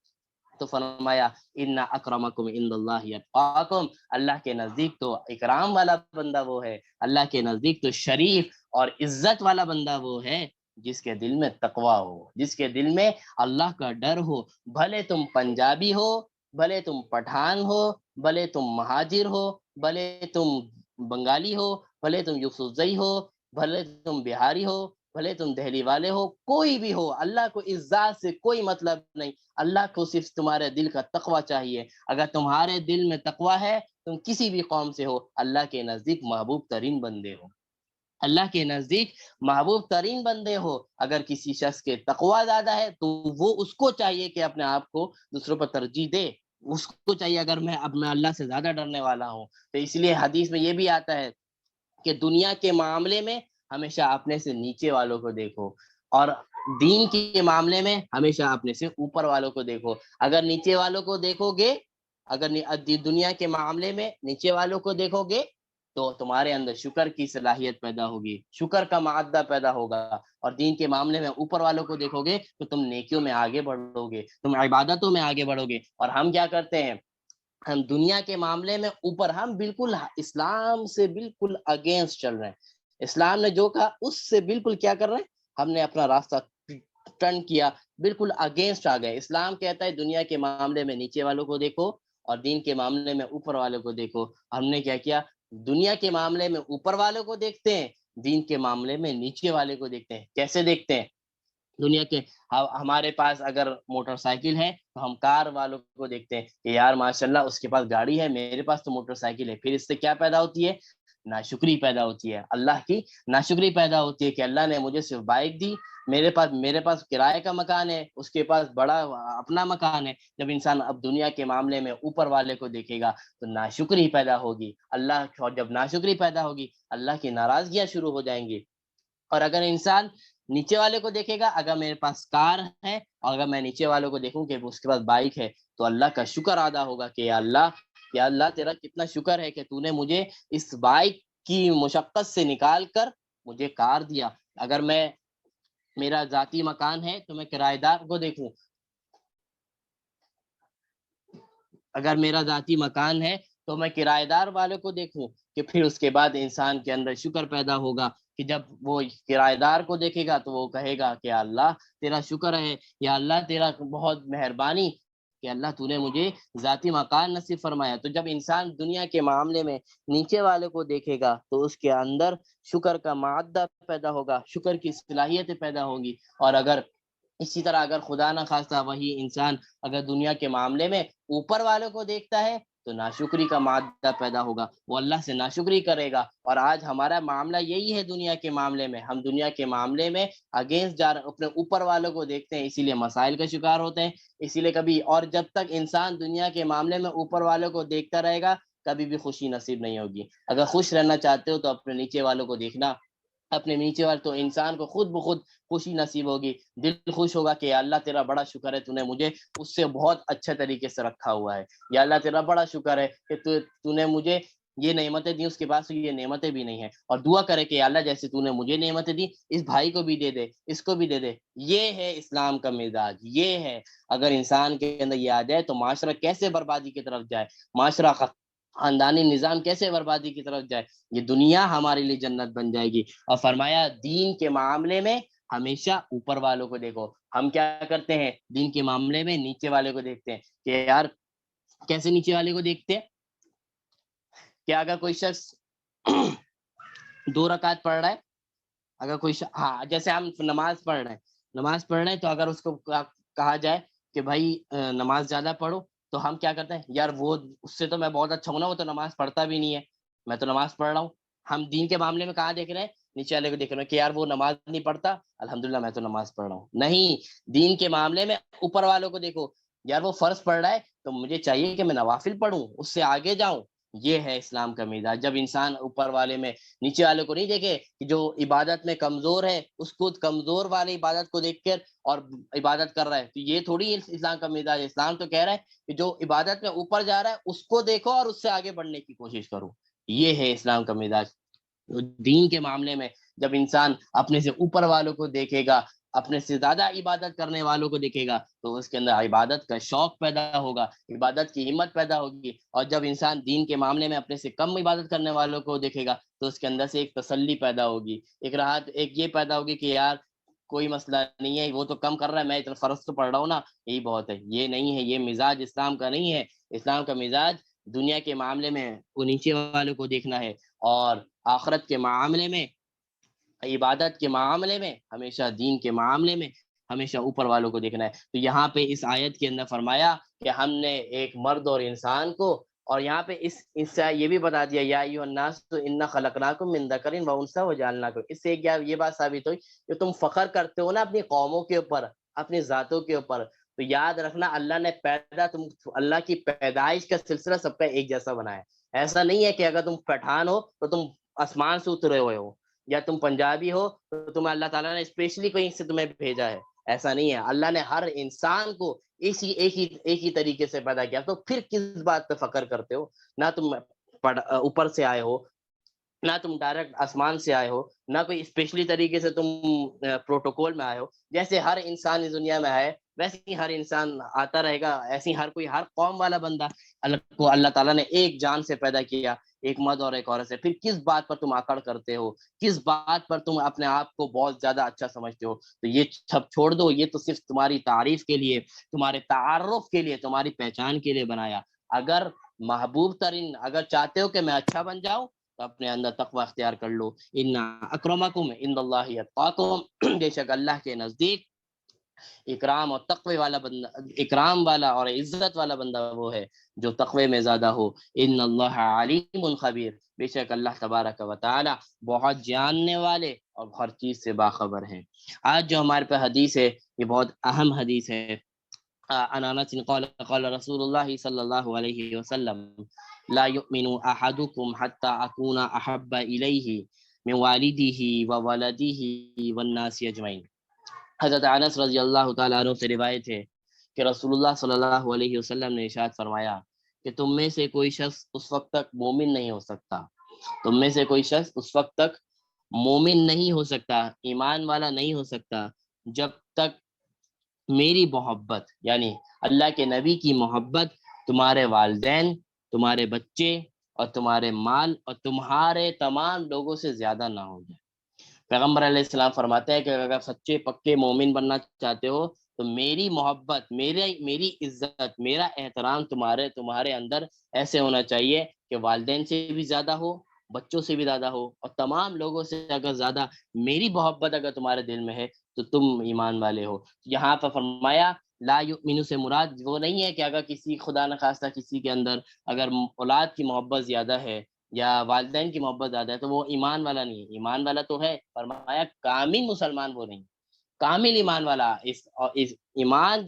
Speaker 1: تو فرمایا ان اکرمکم عند اللہ اتقاکم، اللہ کے نزدیک تو اکرام والا بندہ وہ ہے، اللہ کے نزدیک تو شریف اور عزت والا بندہ وہ ہے جس کے دل میں تقوی ہو، جس کے دل میں اللہ کا ڈر ہو۔ بھلے تم پنجابی ہو، بھلے تم پٹھان ہو، بھلے تم مہاجر ہو، بھلے تم بنگالی ہو، بھلے تم یوسفزئی ہو، بھلے تم بہاری ہو، بھلے تم دہلی والے ہو، کوئی بھی ہو، اللہ کو اس ذات سے کوئی مطلب نہیں۔ اللہ کو صرف تمہارے دل کا تقوی چاہیے۔ اگر تمہارے دل میں تقوی ہے، تم کسی بھی قوم سے ہو، اللہ کے نزدیک محبوب ترین بندے ہو، اللہ کے نزدیک محبوب ترین بندے ہو۔ اگر کسی شخص کے تقوی زیادہ ہے تو وہ اس کو چاہیے کہ اپنے آپ کو دوسروں پر ترجیح دے، اس کو چاہیے اگر میں اللہ سے زیادہ ڈرنے والا ہوں تو اس لیے حدیث میں یہ بھی آتا ہے کہ دنیا کے معاملے میں ہمیشہ اپنے سے نیچے والوں کو دیکھو، اور دین کے معاملے میں ہمیشہ اپنے سے اوپر والوں کو دیکھو۔ اگر نیچے والوں کو دیکھو گے، اگر دنیا کے معاملے میں نیچے والوں کو دیکھو گے تو تمہارے اندر شکر کی صلاحیت پیدا ہوگی، شکر کا معدہ پیدا ہوگا، اور دین کے معاملے میں اوپر والوں کو دیکھو گے تو تم نیکیوں میں آگے بڑھو گے، تم عبادتوں میں آگے بڑھو گے۔ اور ہم کیا کرتے ہیں؟ ہم دنیا کے معاملے میں اوپر، ہم بالکل اسلام سے بالکل اگینسٹ چل رہے ہیں، اسلام نے جو کہا اس سے بالکل کیا کر رہے ہیں، ہم نے اپنا راستہ ٹرن کیا، بالکل اگینسٹ آ گئے۔ اسلام کہتا ہے دنیا کے معاملے میں نیچے والوں کو دیکھو اور دین کے معاملے میں اوپر والوں کو دیکھو۔ ہم نے کیا کیا؟ دنیا کے معاملے میں اوپر والوں کو دیکھتے ہیں، دین کے معاملے میں نیچے والے کو دیکھتے ہیں۔ کیسے دیکھتے ہیں؟ دنیا کے ہمارے پاس اگر موٹر سائیکل ہے تو ہم کار والوں کو دیکھتے ہیں کہ یار ماشاءاللہ اس کے پاس گاڑی ہے، میرے پاس تو موٹر سائیکل ہے۔ پھر اس سے کیا پیدا ہوتی ہے؟ ناشکری پیدا ہوتی ہے، اللہ کی ناشکری پیدا ہوتی ہے کہ اللہ نے مجھے صرف بائک دی، میرے پاس کرائے کا مکان ہے، اس کے پاس بڑا اپنا مکان ہے۔ جب انسان اب دنیا کے معاملے میں اوپر والے کو دیکھے گا تو ناشکری پیدا ہوگی، اور جب ناشکری پیدا ہوگی اللہ کی ناراضگیاں شروع ہو جائیں گی۔ اور اگر انسان نیچے والے کو دیکھے گا، اگر میرے پاس کار ہے اور اگر میں نیچے والوں کو دیکھوں کہ اس کے پاس بائک ہے، تو اللہ کا شکر ادا ہوگا کہ یا اللہ تیرا کتنا شکر ہے کہ تو نے مجھے اس بائک کی مشقت سے نکال کر مجھے کار دیا۔ اگر میرا ذاتی مکان ہے تو میں کرایہ دار کو دیکھوں، اگر میرا ذاتی مکان ہے تو میں کرایہ دار والوں کو دیکھوں، کہ پھر اس کے بعد انسان کے اندر شکر پیدا ہوگا کہ جب وہ کرایہ دار کو دیکھے گا تو وہ کہے گا کہ یا اللہ تیرا شکر ہے، یا اللہ تیرا بہت مہربانی کہ اللہ تو نے مجھے ذاتی مکان نصیب فرمایا. تو جب انسان دنیا کے معاملے میں نیچے والے کو دیکھے گا تو اس کے اندر شکر کا معدہ پیدا ہوگا, شکر کی صلاحیتیں پیدا ہوں گی. اور اگر اسی طرح اگر خدا نہ خواستہ وہی انسان اگر دنیا کے معاملے میں اوپر والوں کو دیکھتا ہے تو ناشکری کا مادہ پیدا ہوگا, وہ اللہ سے ناشکری کرے گا. اور آج ہمارا معاملہ یہی ہے دنیا کے معاملے میں, ہم دنیا کے معاملے میں اگینسٹ جا رہے, اپنے اوپر والوں کو دیکھتے ہیں, اسی لیے مسائل کا شکار ہوتے ہیں. اسی لیے کبھی, اور جب تک انسان دنیا کے معاملے میں اوپر والوں کو دیکھتا رہے گا کبھی بھی خوشی نصیب نہیں ہوگی. اگر خوش رہنا چاہتے ہو تو اپنے نیچے والوں کو دیکھنا, اپنے نیچے والے, تو انسان کو خود بخود خوشی نصیب ہوگی, دل خوش ہوگا کہ اللہ تیرا بڑا شکر ہے, تو نے مجھے اس سے بہت اچھے طریقے سے رکھا ہوا ہے. یا اللہ تیرا بڑا شکر ہے کہ تو نے مجھے یہ نعمتیں دی, اس کے پاس یہ نعمتیں بھی نہیں ہیں. اور دعا کرے کہ اللہ جیسے تو نے مجھے نعمتیں دی اس بھائی کو بھی دے دے, اس کو بھی دے دے. یہ ہے اسلام کا مزاج, یہ ہے. اگر انسان کے اندر یہ آ جائے تو معاشرہ کیسے بربادی کی طرف جائے, معاشرہ خاندانی نظام کیسے بربادی کی طرف جائے, یہ دنیا ہمارے لیے جنت بن جائے گی. اور فرمایا دین کے معاملے میں ہمیشہ اوپر والوں کو دیکھو. ہم کیا کرتے ہیں دین کے معاملے میں نیچے والے کو دیکھتے ہیں, کہ یار کیسے نیچے والے کو دیکھتے ہیں, کہ اگر کوئی شخص 2 رکعت پڑھ رہا ہے, اگر کوئی ہاں جیسے ہم نماز پڑھ رہے ہیں تو اگر اس کو کہا جائے کہ بھائی نماز زیادہ پڑھو, تو ہم کیا کرتے ہیں, یار وہ اس سے تو میں بہت اچھا ہوں نا, وہ تو نماز پڑھتا بھی نہیں ہے, میں تو نماز پڑھ رہا ہوں. ہم دین کے معاملے میں کہاں دیکھ رہے ہیں, نیچے والے کو دیکھ رہے ہیں کہ یار وہ نماز نہیں پڑھتا, الحمدللہ میں تو نماز پڑھ رہا ہوں. نہیں, دین کے معاملے میں اوپر والوں کو دیکھو, یار وہ فرض پڑھ رہا ہے تو مجھے چاہیے کہ میں نوافل پڑھوں, اس سے آگے جاؤں. یہ ہے اسلام کا مزاج. جب انسان اوپر والے میں نیچے والے کو نہیں دیکھے, کہ جو عبادت میں کمزور ہے اس کو کمزور والے عبادت کو دیکھ کر اور عبادت کر رہا ہے, تو یہ تھوڑی اسلام کا مزاج ہے. اسلام تو کہہ رہا ہے کہ جو عبادت میں اوپر جا رہا ہے اس کو دیکھو اور اس سے آگے بڑھنے کی کوشش کرو. یہ ہے اسلام کا مزاج. دین کے معاملے میں جب انسان اپنے سے اوپر والوں کو دیکھے گا, اپنے سے زیادہ عبادت کرنے والوں کو دیکھے گا, تو اس کے اندر عبادت کا شوق پیدا ہوگا, عبادت کی ہمت پیدا ہوگی. اور جب انسان دین کے معاملے میں اپنے سے کم عبادت کرنے والوں کو دیکھے گا تو اس کے اندر سے ایک تسلی پیدا ہوگی, ایک راحت, ایک یہ پیدا ہوگی کہ یار کوئی مسئلہ نہیں ہے, وہ تو کم کر رہا ہے, میں اتنا فرض تو پڑھ رہا ہوں نا, یہی بہت ہے. یہ نہیں ہے, یہ مزاج اسلام کا نہیں ہے. اسلام کا مزاج دنیا کے معاملے میں وہ نیچے والوں کو دیکھنا ہے, اور آخرت کے معاملے میں, عبادت کے معاملے میں, ہمیشہ دین کے معاملے میں ہمیشہ اوپر والوں کو دیکھنا ہے. تو یہاں پہ اس آیت کے اندر فرمایا کہ ہم نے ایک مرد اور انسان کو, اور یہاں پہ اس سے یہ بھی بتا دیا یا ایھا الناس انا خلقناکم من ذکر و انثی وجعلناکم, اس سے کیا یہ بات ثابت ہوئی کہ تم فخر کرتے ہو نا اپنی قوموں کے اوپر, اپنی ذاتوں کے اوپر, تو یاد رکھنا اللہ نے اللہ کی پیدائش کا سلسلہ سب کا ایک جیسا بنایا. ایسا نہیں ہے کہ اگر تم پٹھان ہو تو تم آسمان سے اترے ہوئے ہو, یا تم پنجابی ہو تو تمہیں اللہ تعالیٰ نے اسپیشلی کہیں سے تمہیں بھیجا ہے. ایسا نہیں ہے, اللہ نے ہر انسان کو ایک ہی طریقے سے پیدا کیا. تو پھر کس بات پہ فخر کرتے ہو؟ نہ تم اوپر سے آئے ہو, نہ تم ڈائریکٹ آسمان سے آئے ہو, نہ کوئی اسپیشلی طریقے سے تم پروٹوکول میں آئے ہو. جیسے ہر انسان اس دنیا میں آئے ویسے ہی ہر انسان آتا رہے گا, ایسے ہی ہر قوم والا بندہ اللہ تعالیٰ نے ایک جان سے پیدا کیا, ایک مرد اور ایک عورت سے. پھر کس بات پر تم آکڑ کرتے ہو, کس بات پر تم اپنے آپ کو بہت زیادہ اچھا سمجھتے ہو؟ تو یہ سب چھوڑ دو, یہ تو صرف تمہاری تعریف کے لیے, تمہارے تعارف کے لیے, تمہاری پہچان کے لیے بنایا. اگر محبوب ترین اگر چاہتے ہو کہ میں اچھا بن جاؤں تو اپنے اندر تقوی اختیار کر لو. ان اکرمکم عند اللہ اتقاکم, بے شک اللہ کے نزدیک اکرام اور تقوی والا بندہ, اکرام والا اور عزت والا بندہ وہ ہے جو تقوی میں زیادہ ہو. ان اللہ علیم خبیر, بے شک اللہ تبارک و تعالی بہت جاننے والے اور ہر چیز سے باخبر ہیں. آج جو ہمارے پہ حدیث ہے یہ بہت اہم حدیث ہے. عن انس قال قال رسول الله صلى الله عليه وسلم لا يؤمن احدكم حتى اكون احب اليه من والده وولده والناس اجمعين. حضرت انس رضی اللہ تعالیٰ عنہ سے روایت ہے کہ رسول اللہ صلی اللہ علیہ وسلم نے ارشاد فرمایا کہ تم میں سے کوئی شخص اس وقت تک مومن نہیں ہو سکتا, تم میں سے کوئی شخص اس وقت تک مومن نہیں ہو سکتا, ایمان والا نہیں ہو سکتا, جب تک میری محبت یعنی اللہ کے نبی کی محبت تمہارے والدین, تمہارے بچے اور تمہارے مال اور تمہارے تمام لوگوں سے زیادہ نہ ہو جائے. پیغمبر علیہ السلام فرماتے ہیں کہ اگر سچے پکے مومن بننا چاہتے ہو تو میری محبت، میری عزت، میرا احترام تمہارے اندر ایسے ہونا چاہیے کہ والدین سے بھی زیادہ ہو، بچوں سے بھی زیادہ ہو، اور تمام لوگوں سے اگر زیادہ میری محبت اگر تمہارے دل میں ہے تو تم ایمان والے ہو۔ یہاں پر فرمایا لا یؤمنو سے مراد وہ نہیں ہے کہ اگر کسی خدا نخواستہ کسی کے اندر اگر اولاد کی محبت زیادہ ہے یا والدین کی محبت زیادہ ہے تو وہ ایمان والا نہیں ہے، ایمان والا تو ہے، فرمایا کامل مسلمان وہ نہیں، کامل ایمان والا اس ایمان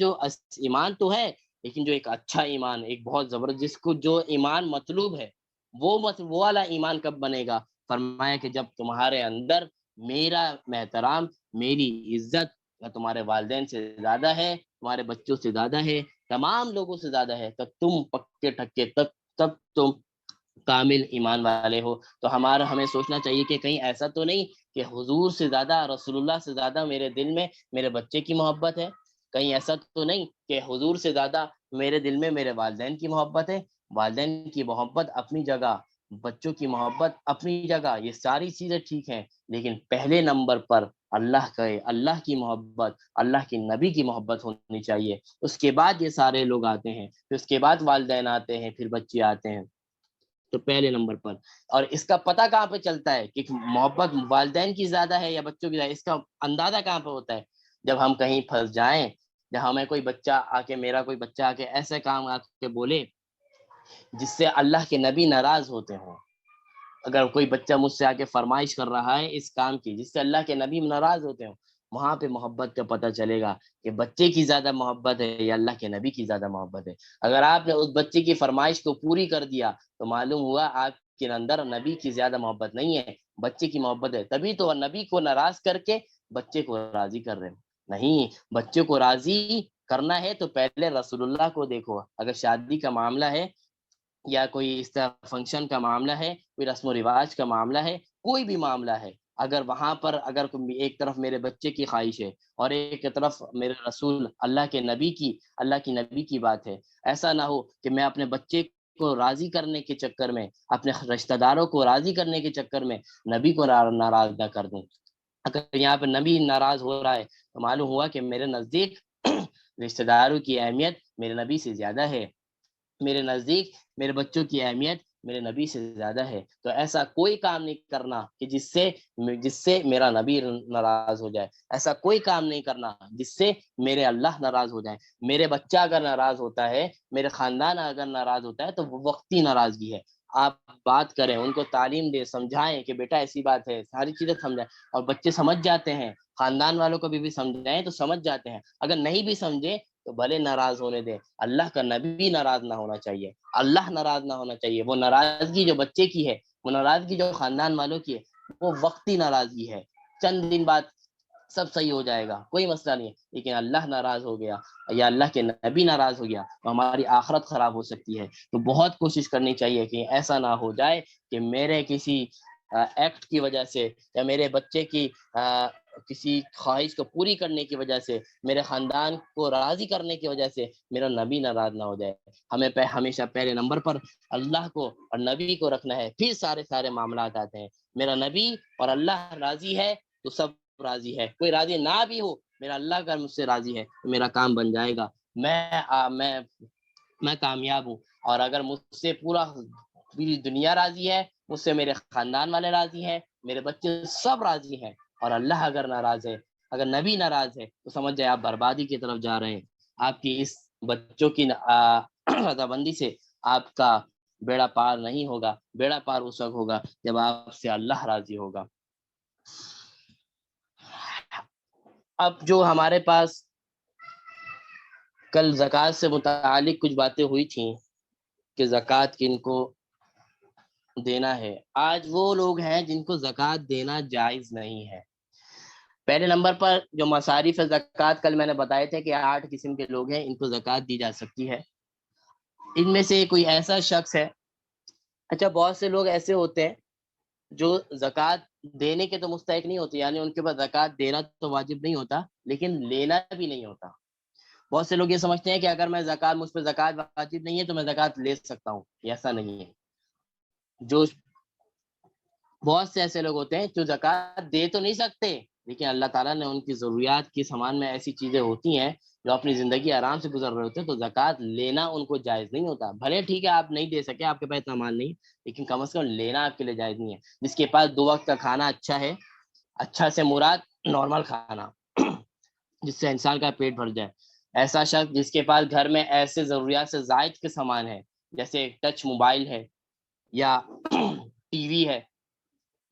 Speaker 1: ایمان تو ہے، لیکن جو ایک اچھا ایمان، ایک بہت زبردست، جس کو جو ایمان مطلوب ہے وہ والا ایمان کب بنے گا؟ فرمایا کہ جب تمہارے اندر میرا احترام، میری عزت تمہارے والدین سے زیادہ ہے، تمہارے بچوں سے زیادہ ہے، تمام لوگوں سے زیادہ ہے، تب تم پکے ٹکے تب تم کامل ایمان والے ہو۔ تو ہمیں سوچنا چاہیے کہ کہیں ایسا تو نہیں کہ حضور سے زیادہ، رسول اللہ سے زیادہ میرے دل میں میرے بچے کی محبت ہے، کہیں ایسا تو نہیں کہ حضور سے زیادہ میرے دل میں میرے والدین کی محبت ہے۔ والدین کی محبت اپنی جگہ، بچوں کی محبت اپنی جگہ، یہ ساری چیزیں ٹھیک ہیں، لیکن پہلے نمبر پر اللہ کی محبت، اللہ کی نبی کی محبت ہونی چاہیے، اس کے بعد یہ سارے لوگ آتے ہیں، پھر اس کے بعد والدین آتے ہیں، پھر بچے آتے ہیں، تو پہلے نمبر پر۔ اور اس کا پتہ کہاں پہ چلتا ہے کہ محبت والدین کی زیادہ ہے یا بچوں کی زیادہ، اس کا اندازہ کہاں پہ ہوتا ہے؟ جب ہم کہیں پھنس جائیں، جب ہمیں کوئی بچہ آ کے، میرا کوئی بچہ آ کے ایسے کام آ کے بولے جس سے اللہ کے نبی ناراض ہوتے ہوں، اگر کوئی بچہ مجھ سے آ کے فرمائش کر رہا ہے اس کام کی جس سے اللہ کے نبی ناراض ہوتے ہوں، وہاں پہ محبت کا پتہ چلے گا کہ بچے کی زیادہ محبت ہے یا اللہ کے نبی کی زیادہ محبت ہے۔ اگر آپ نے اس بچے کی فرمائش کو پوری کر دیا تو معلوم ہوا آپ کے اندر نبی کی زیادہ محبت نہیں ہے، بچے کی محبت ہے، تبھی تو نبی کو ناراض کر کے بچے کو راضی کر رہے ہیں۔ نہیں، بچے کو راضی کرنا ہے تو پہلے رسول اللہ کو دیکھو۔ اگر شادی کا معاملہ ہے یا کوئی اس طرح فنکشن کا معاملہ ہے، کوئی رسم و رواج کا معاملہ ہے، کوئی بھی معاملہ ہے، اگر وہاں پر اگر ایک طرف میرے بچے کی خواہش ہے اور ایک طرف میرے رسول اللہ کی نبی کی بات ہے، ایسا نہ ہو کہ میں اپنے بچے کو راضی کرنے کے چکر میں، اپنے رشتہ داروں کو راضی کرنے کے چکر میں نبی کو ناراض نہ کر دوں۔ اگر یہاں پہ نبی ناراض ہو رہا ہے تو معلوم ہوا کہ میرے نزدیک رشتہ داروں کی اہمیت میرے نبی سے زیادہ ہے، میرے نزدیک میرے بچوں کی اہمیت میرے نبی سے زیادہ ہے۔ تو ایسا کوئی کام نہیں کرنا کہ جس سے میرا نبی ناراض ہو جائے، ایسا کوئی کام نہیں کرنا جس سے میرے اللہ ناراض ہو جائے۔ میرے بچہ اگر ناراض ہوتا ہے، میرے خاندان اگر ناراض ہوتا ہے تو وہ وقتی ناراضگی ہے۔ آپ بات کریں، ان کو تعلیم دیں، سمجھائیں کہ بیٹا ایسی بات ہے، ساری چیزیں سمجھائیں، اور بچے سمجھ جاتے ہیں، خاندان والوں کو بھی سمجھائیں تو سمجھ جاتے ہیں، اگر نہیں بھی سمجھے تو بھلے ناراض ہونے دیں، اللہ کا نبی ناراض نہ ہونا چاہیے، اللہ ناراض نہ ہونا چاہیے۔ وہ ناراضگی جو بچے کی ہے، وہ ناراضگی جو خاندان والوں کی ہے، وہ وقتی ناراضگی ہے، چند دن بعد سب صحیح ہو جائے گا، کوئی مسئلہ نہیں ہے، لیکن اللہ ناراض ہو گیا یا اللہ کے نبی ناراض ہو گیا تو ہماری آخرت خراب ہو سکتی ہے۔ تو بہت کوشش کرنی چاہیے کہ ایسا نہ ہو جائے کہ میرے کسی ایکٹ کی وجہ سے یا میرے بچے کی کسی خواہش کو پوری کرنے کی وجہ سے، میرے خاندان کو راضی کرنے کی وجہ سے میرا نبی ناراض نہ ہو جائے۔ ہمیں ہمیشہ پہلے نمبر پر اللہ کو اور نبی کو رکھنا ہے، پھر سارے معاملات آتے ہیں۔ میرا نبی اور اللہ راضی ہے تو سب راضی ہے، کوئی راضی نہ بھی ہو، میرا اللہ اگر مجھ سے راضی ہے تو میرا کام بن جائے گا، میں کامیاب ہوں۔ اور اگر مجھ سے پوری دنیا راضی ہے، مجھ سے میرے خاندان والے راضی ہیں، میرے بچے سب راضی ہیں، اور اللہ اگر ناراض ہے، اگر نبی ناراض ہے تو سمجھ جائے آپ بربادی کی طرف جا رہے ہیں۔ آپ کی اس بچوں کی رضامندی سے آپ کا بیڑا پار نہیں ہوگا، بیڑا پار اس وقت ہوگا جب آپ سے اللہ راضی ہوگا۔ اب جو ہمارے پاس کل زکوٰۃ سے متعلق کچھ باتیں ہوئی تھیں کہ زکوٰۃ کن کو دینا ہے، آج وہ لوگ ہیں جن کو زکوٰۃ دینا جائز نہیں ہے۔ پہلے نمبر پر جو مصارف زکوٰۃ کل میں نے بتائے تھے کہ 8 قسم کے لوگ ہیں، ان کو زکوٰۃ دی جا سکتی ہے۔ ان میں سے کوئی ایسا شخص ہے، اچھا بہت سے لوگ ایسے ہوتے ہیں جو زکوٰۃ دینے کے تو مستحق نہیں ہوتے، یعنی ان کے پاس زکوٰۃ دینا تو واجب نہیں ہوتا لیکن لینا بھی نہیں ہوتا۔ بہت سے لوگ یہ سمجھتے ہیں کہ اگر مجھ پہ زکوٰۃ واجب نہیں ہے تو میں زکوٰۃ لے سکتا ہوں، ایسا نہیں ہے۔ جو بہت سے ایسے لوگ ہوتے ہیں جو زکوٰۃ دے تو نہیں سکتے لیکن اللہ تعالیٰ نے ان کی ضروریات کے سامان میں ایسی چیزیں ہوتی ہیں جو اپنی زندگی آرام سے گزر رہے ہوتے ہیں، تو زکوٰۃ لینا ان کو جائز نہیں ہوتا. بھلے ٹھیک ہے آپ نہیں دے سکے، آپ کے پاس اتنا مال نہیں، لیکن کم از کم لینا آپ کے لیے جائز نہیں ہے. جس کے پاس 2 وقت کا کھانا اچھا ہے، اچھا سے مراد نارمل کھانا جس سے انسان کا پیٹ بھر جائے، ایسا شخص جس کے پاس گھر میں ایسے ضروریات سے زائد کے سامان ہے، جیسے ٹچ موبائل ہے یا ٹی وی ہے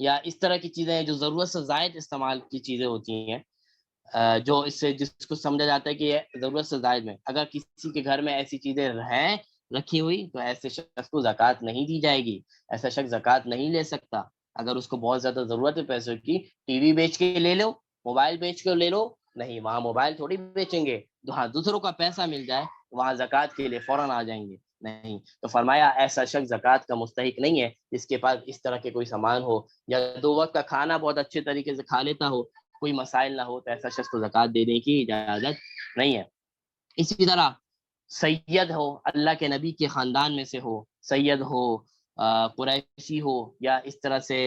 Speaker 1: یا اس طرح کی چیزیں ہیں جو ضرورت سے زائد استعمال کی چیزیں ہوتی ہیں، جو اس سے جس کو سمجھا جاتا ہے کہ یہ ضرورت سے زائد میں، اگر کسی کے گھر میں ایسی چیزیں ہیں رکھی ہوئی، تو ایسے شخص کو زکوٰۃ نہیں دی جائے گی. ایسا شخص زکوٰۃ نہیں لے سکتا. اگر اس کو بہت زیادہ ضرورت ہے پیسوں کی، ٹی وی بیچ کے لے لو، موبائل بیچ کے لے لو، نہیں وہاں موبائل تھوڑی بیچیں گے. ہاں دوسروں کا پیسہ مل جائے وہاں زکوٰۃ کے لیے فوراً آ جائیں گے. نہیں، تو فرمایا ایسا شخص زکوٰۃ کا مستحق نہیں ہے جس کے پاس اس طرح کے کوئی سامان ہو، یا 2 وقت کا کھانا بہت اچھے طریقے سے کھا لیتا ہو، کوئی مسائل نہ ہو، تو ایسا شخص کو زکوٰۃ دینے کی اجازت نہیں ہے. اسی طرح سید ہو، اللہ کے نبی کے خاندان میں سے ہو، سید ہو، قریشی ہو، یا اس طرح سے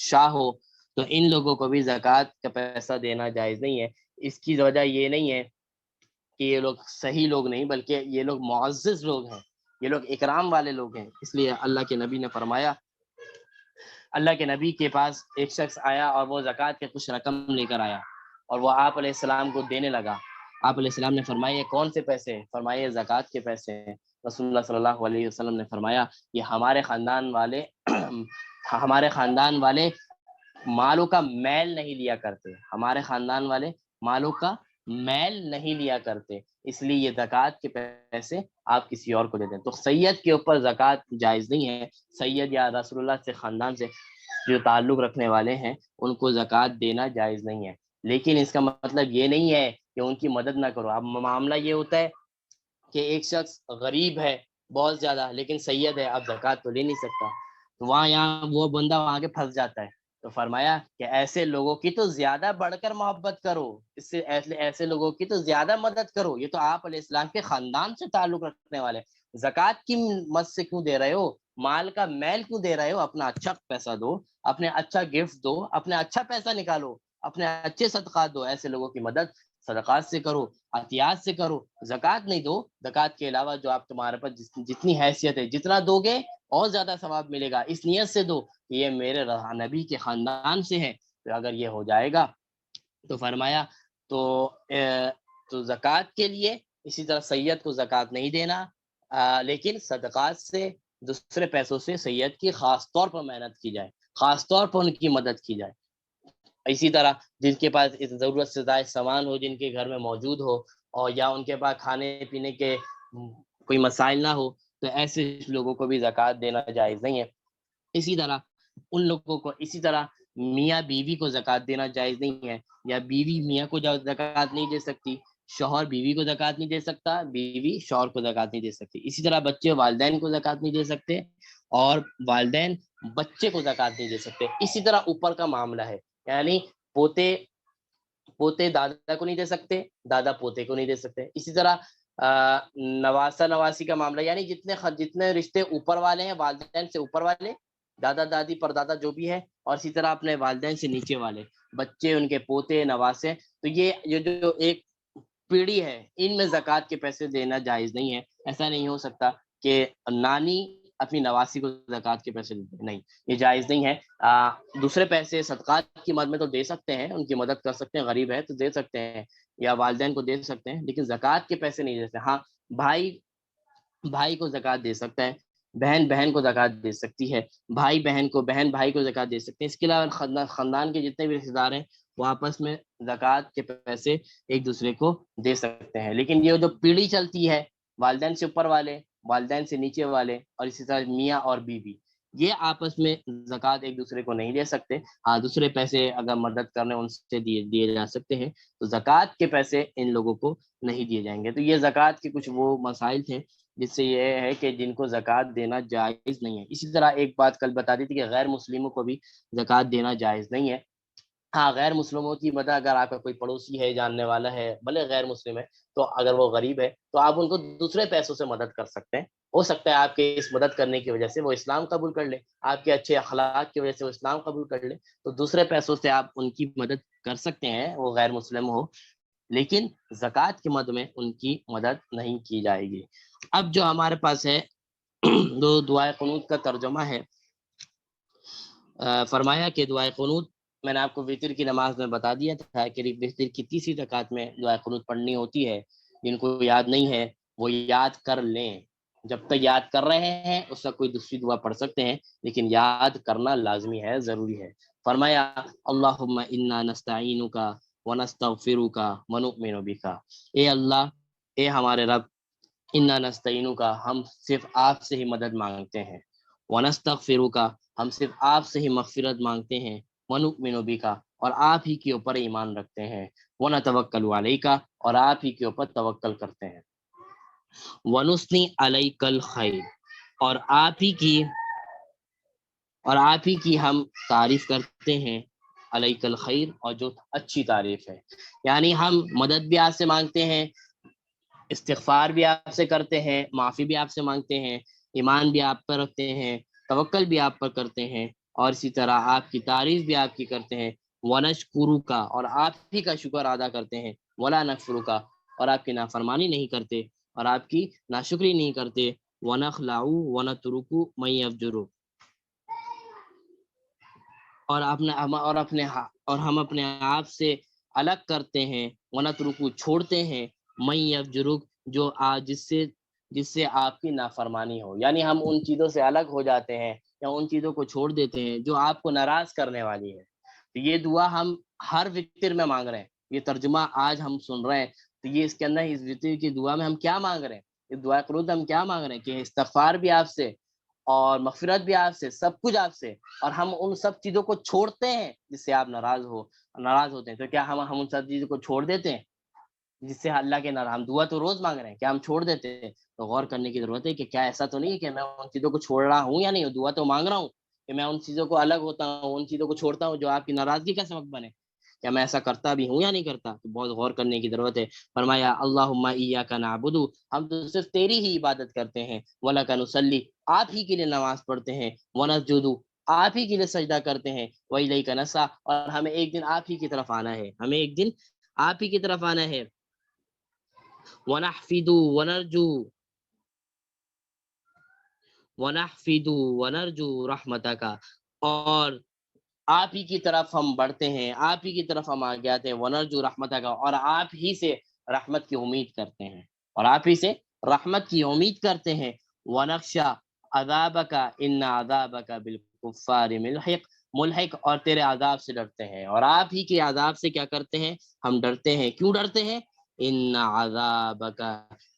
Speaker 1: شاہ ہو، تو ان لوگوں کو بھی زکوٰۃ کا پیسہ دینا جائز نہیں ہے. اس کی وجہ یہ نہیں ہے کہ یہ لوگ صحیح لوگ نہیں، بلکہ یہ لوگ معزز لوگ ہیں، یہ لوگ اکرام والے لوگ ہیں. اس لیے اللہ کے نبی نے فرمایا، اللہ کے نبی کے پاس ایک شخص آیا اور وہ زکوٰۃ کے کچھ رقم لے کر آیا اور وہ آپ علیہ السلام کو دینے لگا. آپ علیہ السلام نے فرمایا یہ کون سے پیسے ہیں؟ فرمایا یہ زکوٰۃ کے پیسے ہیں. رسول اللہ صلی اللہ علیہ وسلم نے فرمایا یہ ہمارے خاندان والے ہمارے خاندان والے مالوں کا میل نہیں لیا کرتے، ہمارے خاندان والے مالوں کا میل نہیں لیا کرتے، اس لیے یہ زکوٰۃ کے پیسے آپ کسی اور کو دے دیں. تو سید کے اوپر زکوٰۃ جائز نہیں ہے. سید یا رسول اللہ سے خاندان سے جو تعلق رکھنے والے ہیں ان کو زکوٰۃ دینا جائز نہیں ہے. لیکن اس کا مطلب یہ نہیں ہے کہ ان کی مدد نہ کرو. اب معاملہ یہ ہوتا ہے کہ ایک شخص غریب ہے بہت زیادہ لیکن سید ہے، اب زکوٰۃ تو لے نہیں سکتا، تو وہاں یہاں وہ بندہ وہاں کے پھنس جاتا ہے. تو فرمایا کہ ایسے لوگوں کی تو زیادہ بڑھ کر محبت کرو، اس سے ایسے لوگوں کی تو زیادہ مدد کرو. یہ تو آپ علیہ السلام کے خاندان سے تعلق رکھنے والے، زکوٰۃ کی مد سے کیوں دے رہے ہو؟ مال کا میل کیوں دے رہے ہو؟ اپنا اچھا پیسہ دو، اپنے اچھا گفٹ دو، اپنے اچھا پیسہ نکالو، اپنے اچھے صدقات دو. ایسے لوگوں کی مدد صدقات سے کرو، عطیات سے کرو، زکوٰۃ نہیں دو. زکوٰۃ کے علاوہ جو آپ تمہارے پاس جتنی حیثیت ہے، جتنا دو گے اور زیادہ ثواب ملے گا، اس نیت سے دو کہ یہ میرے نبی کے خاندان سے ہے. تو اگر یہ ہو جائے گا تو فرمایا تو تو زکوٰۃ کے لیے اسی طرح سید کو زکوٰۃ نہیں دینا، لیکن صدقات سے دوسرے پیسوں سے سید کی خاص طور پر محنت کی جائے، خاص طور پر ان کی مدد کی جائے. اسی طرح جن کے پاس ضرورت سے زائد سامان ہو، جن کے گھر میں موجود ہو، اور یا ان کے پاس کھانے پینے کے کوئی مسائل نہ ہو، تو ایسے لوگوں کو بھی زکوٰۃ دینا جائز نہیں ہے. اسی طرح ان لوگوں کو، اسی طرح میاں بیوی کو زکوٰۃ دینا جائز نہیں ہے، یا بیوی میاں کو زکوٰۃ نہیں دے سکتی، شوہر بیوی کو زکوٰۃ نہیں دے سکتا، بیوی شوہر کو زکوٰۃ نہیں دے سکتی. اسی طرح بچے والدین کو زکوٰۃ نہیں دے سکتے اور والدین بچے کو زکوٰۃ نہیں دے سکتے. اسی طرح اوپر کا معاملہ ہے، یعنی پوتے دادا کو نہیں دے سکتے، دادا پوتے کو نہیں دے سکتے. اسی طرح نواسا نواسی کا معاملہ، یعنی جتنے رشتے اوپر والے ہیں، والدین سے اوپر والے، دادا دادی پردادا جو بھی ہے، اور اسی طرح اپنے والدین سے نیچے والے بچے، ان کے پوتے نواسے، تو یہ جو ایک پیڑھی ہے، ان میں زکوٰۃ کے پیسے دینا جائز نہیں ہے. ایسا نہیں ہو سکتا کہ نانی اپنی نواسی کو زکوٰۃ کے پیسے دے، نہیں، یہ جائز نہیں ہے. دوسرے پیسے صدقات کی مد میں تو دے سکتے ہیں، ان کی مدد کر سکتے ہیں، غریب ہے تو دے سکتے ہیں، یا والدین کو دے سکتے ہیں، لیکن زکوٰۃ کے پیسے نہیں دے سکتے. ہاں بھائی کو زکوٰۃ دے سکتا ہے، بہن کو زکوٰۃ دے سکتی ہے، بہن بھائی کو زکوٰۃ دے سکتے ہیں. اس کے علاوہ خاندان کے جتنے بھی رشتے دار ہیں وہ آپس میں زکوٰۃ کے پیسے ایک دوسرے کو دے سکتے ہیں. لیکن یہ جو پیڑھی چلتی ہے، والدین سے اوپر والے، والدین سے نیچے والے، اور اسی طرح میاں اور بیوی، یہ آپس میں زکوٰۃ ایک دوسرے کو نہیں دے سکتے. ہاں دوسرے پیسے اگر مدد کرنے ان سے دیے جا سکتے ہیں، تو زکوٰۃ کے پیسے ان لوگوں کو نہیں دیے جائیں گے. تو یہ زکوٰۃ کے کچھ وہ مسائل تھے جس سے یہ ہے کہ جن کو زکوٰۃ دینا جائز نہیں ہے. اسی طرح ایک بات کل بتا دی تھی کہ غیر مسلموں کو بھی زکوٰۃ دینا جائز نہیں ہے. ہاں غیر مسلموں کی مدد، اگر آپ کا کوئی پڑوسی ہے، جاننے والا ہے، بھلے غیر مسلم ہے، تو اگر وہ غریب ہے تو آپ ان کو دوسرے پیسوں سے مدد کر سکتے ہیں. ہو سکتا ہے آپ کے اس مدد کرنے کی وجہ سے وہ اسلام قبول کر لے، آپ کے اچھے اخلاق کی وجہ سے وہ اسلام قبول کر لے، تو دوسرے پیسوں سے آپ ان کی مدد کر سکتے ہیں، وہ غیر مسلم ہو. لیکن زکوٰۃ کے مد میں ان کی مدد نہیں کی جائے گی. اب جو ہمارے پاس ہے دو دعائے قنوت کا ترجمہ ہے. فرمایا کہ دعائے قنوت میں نے آپ کو وطر کی نماز میں بتا دیا تھا کہ وطر کی تیسری رکعت میں دعائے قنوت پڑھنی ہوتی ہے. جن کو یاد نہیں ہے وہ یاد کر لیں. جب تک یاد کر رہے ہیں اس وقت کوئی دوسری دعا پڑھ سکتے ہیں، لیکن یاد کرنا لازمی ہے، ضروری ہے. فرمایا اللہم انا نستعینک ونستغفرک ونؤمن بک. اے اللہ، اے ہمارے رب، انا نستعینک، ہم صرف آپ سے ہی مدد مانگتے ہیں. ونستغفرک، ہم صرف آپ سے ہی مغفرت مانگتے ہیں. ونؤمن بک، اور آپ ہی کے اوپر ایمان رکھتے ہیں. ونتوکل علیک، اور آپ ہی کے اوپر توکل کرتے ہیں. ونثنی علیک الخیر، اور آپ ہی کی ہم تعریف کرتے ہیں. علیک الخیر، اور جو اچھی تعریف ہے. یعنی ہم مدد بھی آپ سے مانگتے ہیں، استغفار بھی آپ سے کرتے ہیں، معافی بھی آپ سے مانگتے ہیں، ایمان بھی آپ پر رکھتے ہیں، توکل بھی آپ پر کرتے ہیں، اور اسی طرح آپ کی تعریف بھی آپ کی کرتے ہیں. ونشکرک، اور آپ ہی کا شکر ادا کرتے ہیں. ولا نکفرک، اور آپ کی نافرمانی نہیں کرتے اور آپ کی ناشکری نہیں کرتے. ونخلع ونترک من یفجر، اور ہم اپنے آپ سے الگ کرتے ہیں. ونترک، چھوڑتے ہیں. من یفجرک، جس سے آپ کی نافرمانی ہو. یعنی ہم ان چیزوں سے الگ ہو جاتے ہیں یا ان چیزوں کو چھوڑ دیتے ہیں جو آپ کو ناراض کرنے والی ہے. تو یہ دعا ہم ہر وطر میں مانگ رہے ہیں. یہ ترجمہ آج ہم سن رہے ہیں، تو یہ اس کے اندر اس وطر کی دعا میں ہم کیا مانگ رہے ہیں؟ اس دعا قنوت ہم کیا مانگ رہے ہیں کہ استغفار بھی آپ سے اور مغفرت بھی آپ سے، سب کچھ آپ سے، اور ہم ان سب چیزوں کو چھوڑتے ہیں جس سے آپ ناراض ہوتے ہیں. تو کیا ہم ان سب چیزوں کو چھوڑ دیتے ہیں جس سے اللہ کے ناراض؟ ہم دعا تو روز مانگ رہے ہیں، کیا ہم چھوڑ دیتے ہیں؟ تو غور کرنے کی ضرورت ہے کہ کیا ایسا تو نہیں ہے کہ میں ان چیزوں کو چھوڑ رہا ہوں یا نہیں. دعا تو مانگ رہا ہوں کہ میں ان چیزوں کو الگ ہوتا ہوں، ان چیزوں کو چھوڑتا ہوں جو آپ کی ناراضگی کا سبب بنے. کیا میں ایسا کرتا بھی ہوں یا نہیں کرتا؟ تو بہت غور کرنے کی ضرورت ہے. فرمایا اللہم ایاک نعبد، ہم تو صرف تیری ہی عبادت کرتے ہیں. ولک نصلی، آپ ہی کے لیے نماز پڑھتے ہیں. ونسجد، آپ ہی کے لیے سجدہ کرتے ہیں. وإلیک نسعی، اور ہمیں ایک دن آپ ہی کی طرف آنا ہے، ہمیں ایک دن آپ ہی کی طرف آنا ہے. ونحفد ونرجو رحمتک، اور آپ ہی کی طرف ہم بڑھتے ہیں، آپ ہی کی طرف ہم آگے آتے ہیں. ونرجو رحمتک، اور آپ ہی سے رحمت کی امید کرتے ہیں، اور آپ ہی سے رحمت کی امید کرتے ہیں. ونخشى عذابک ان عذابک بالکفار ملحق، اور تیرے عذاب سے ڈرتے ہیں، اور آپ ہی کے عذاب سے کیا کرتے ہیں؟ ہم ڈرتے ہیں. کیوں ڈرتے ہیں؟ ان عذابک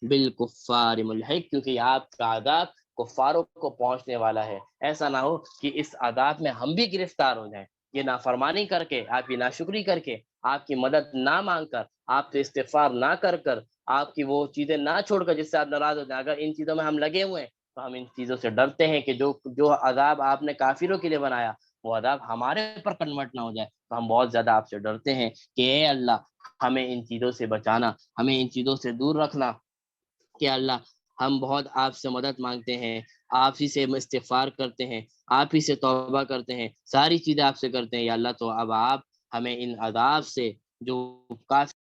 Speaker 1: بالکفار ملحق، کیونکہ آپ کا عذاب کفاروں کو پہنچنے والا ہے. ایسا نہ ہو کہ اس عذاب میں ہم بھی گرفتار ہو جائیں. یہ نافرمانی کر کے، آپ کی ناشکری کر کے، آپ کی مدد نہ مانگ کر، آپ سے استغفار نہ کر کر، آپ کی وہ چیزیں نہ چھوڑ کر جس سے آپ ناراض ہو جائیں، اگر ان چیزوں میں ہم لگے ہوئے ہیں تو ہم ان چیزوں سے ڈرتے ہیں کہ جو عذاب آپ نے کافروں کے لیے بنایا وہ عذاب ہمارے پر کنورٹ نہ ہو جائے. تو ہم بہت زیادہ آپ سے ڈرتے ہیں کہ اے اللہ، ہمیں ان چیزوں سے بچانا، ہمیں ان چیزوں سے دور رکھنا. کہ اللہ، ہم بہت آپ سے مدد مانگتے ہیں، آپ ہی سے استغفار کرتے ہیں، آپ ہی سے توبہ کرتے ہیں، ساری چیزیں آپ سے کرتے ہیں یا اللہ. تو اب آپ ہمیں ان عذاب سے جو کافی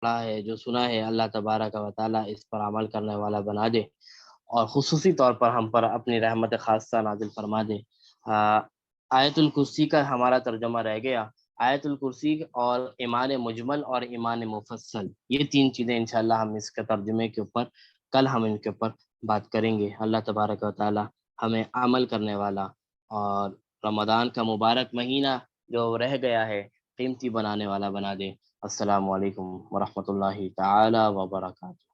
Speaker 1: پڑھا ہے، جو سنا ہے، اللہ تبارک و تعالیٰ اس پر عمل کرنے والا بنا دے، اور خصوصی طور پر ہم پر اپنی رحمت خاصہ نازل فرما دے. آیت الکرسی کا ہمارا ترجمہ رہ گیا. آیت الکرسی اور ایمان مجمل اور ایمان مفصل، یہ تین چیزیں انشاءاللہ ہم اس کے ترجمے کے اوپر کل ہم ان کے اوپر بات کریں گے۔ اللہ تبارک و تعالی ہمیں عمل کرنے والا اور رمضان کا مبارک مہینہ جو رہ گیا ہے قیمتی بنانے والا بنا دے۔ السلام علیکم ورحمۃ اللہ تعالی وبرکاتہ۔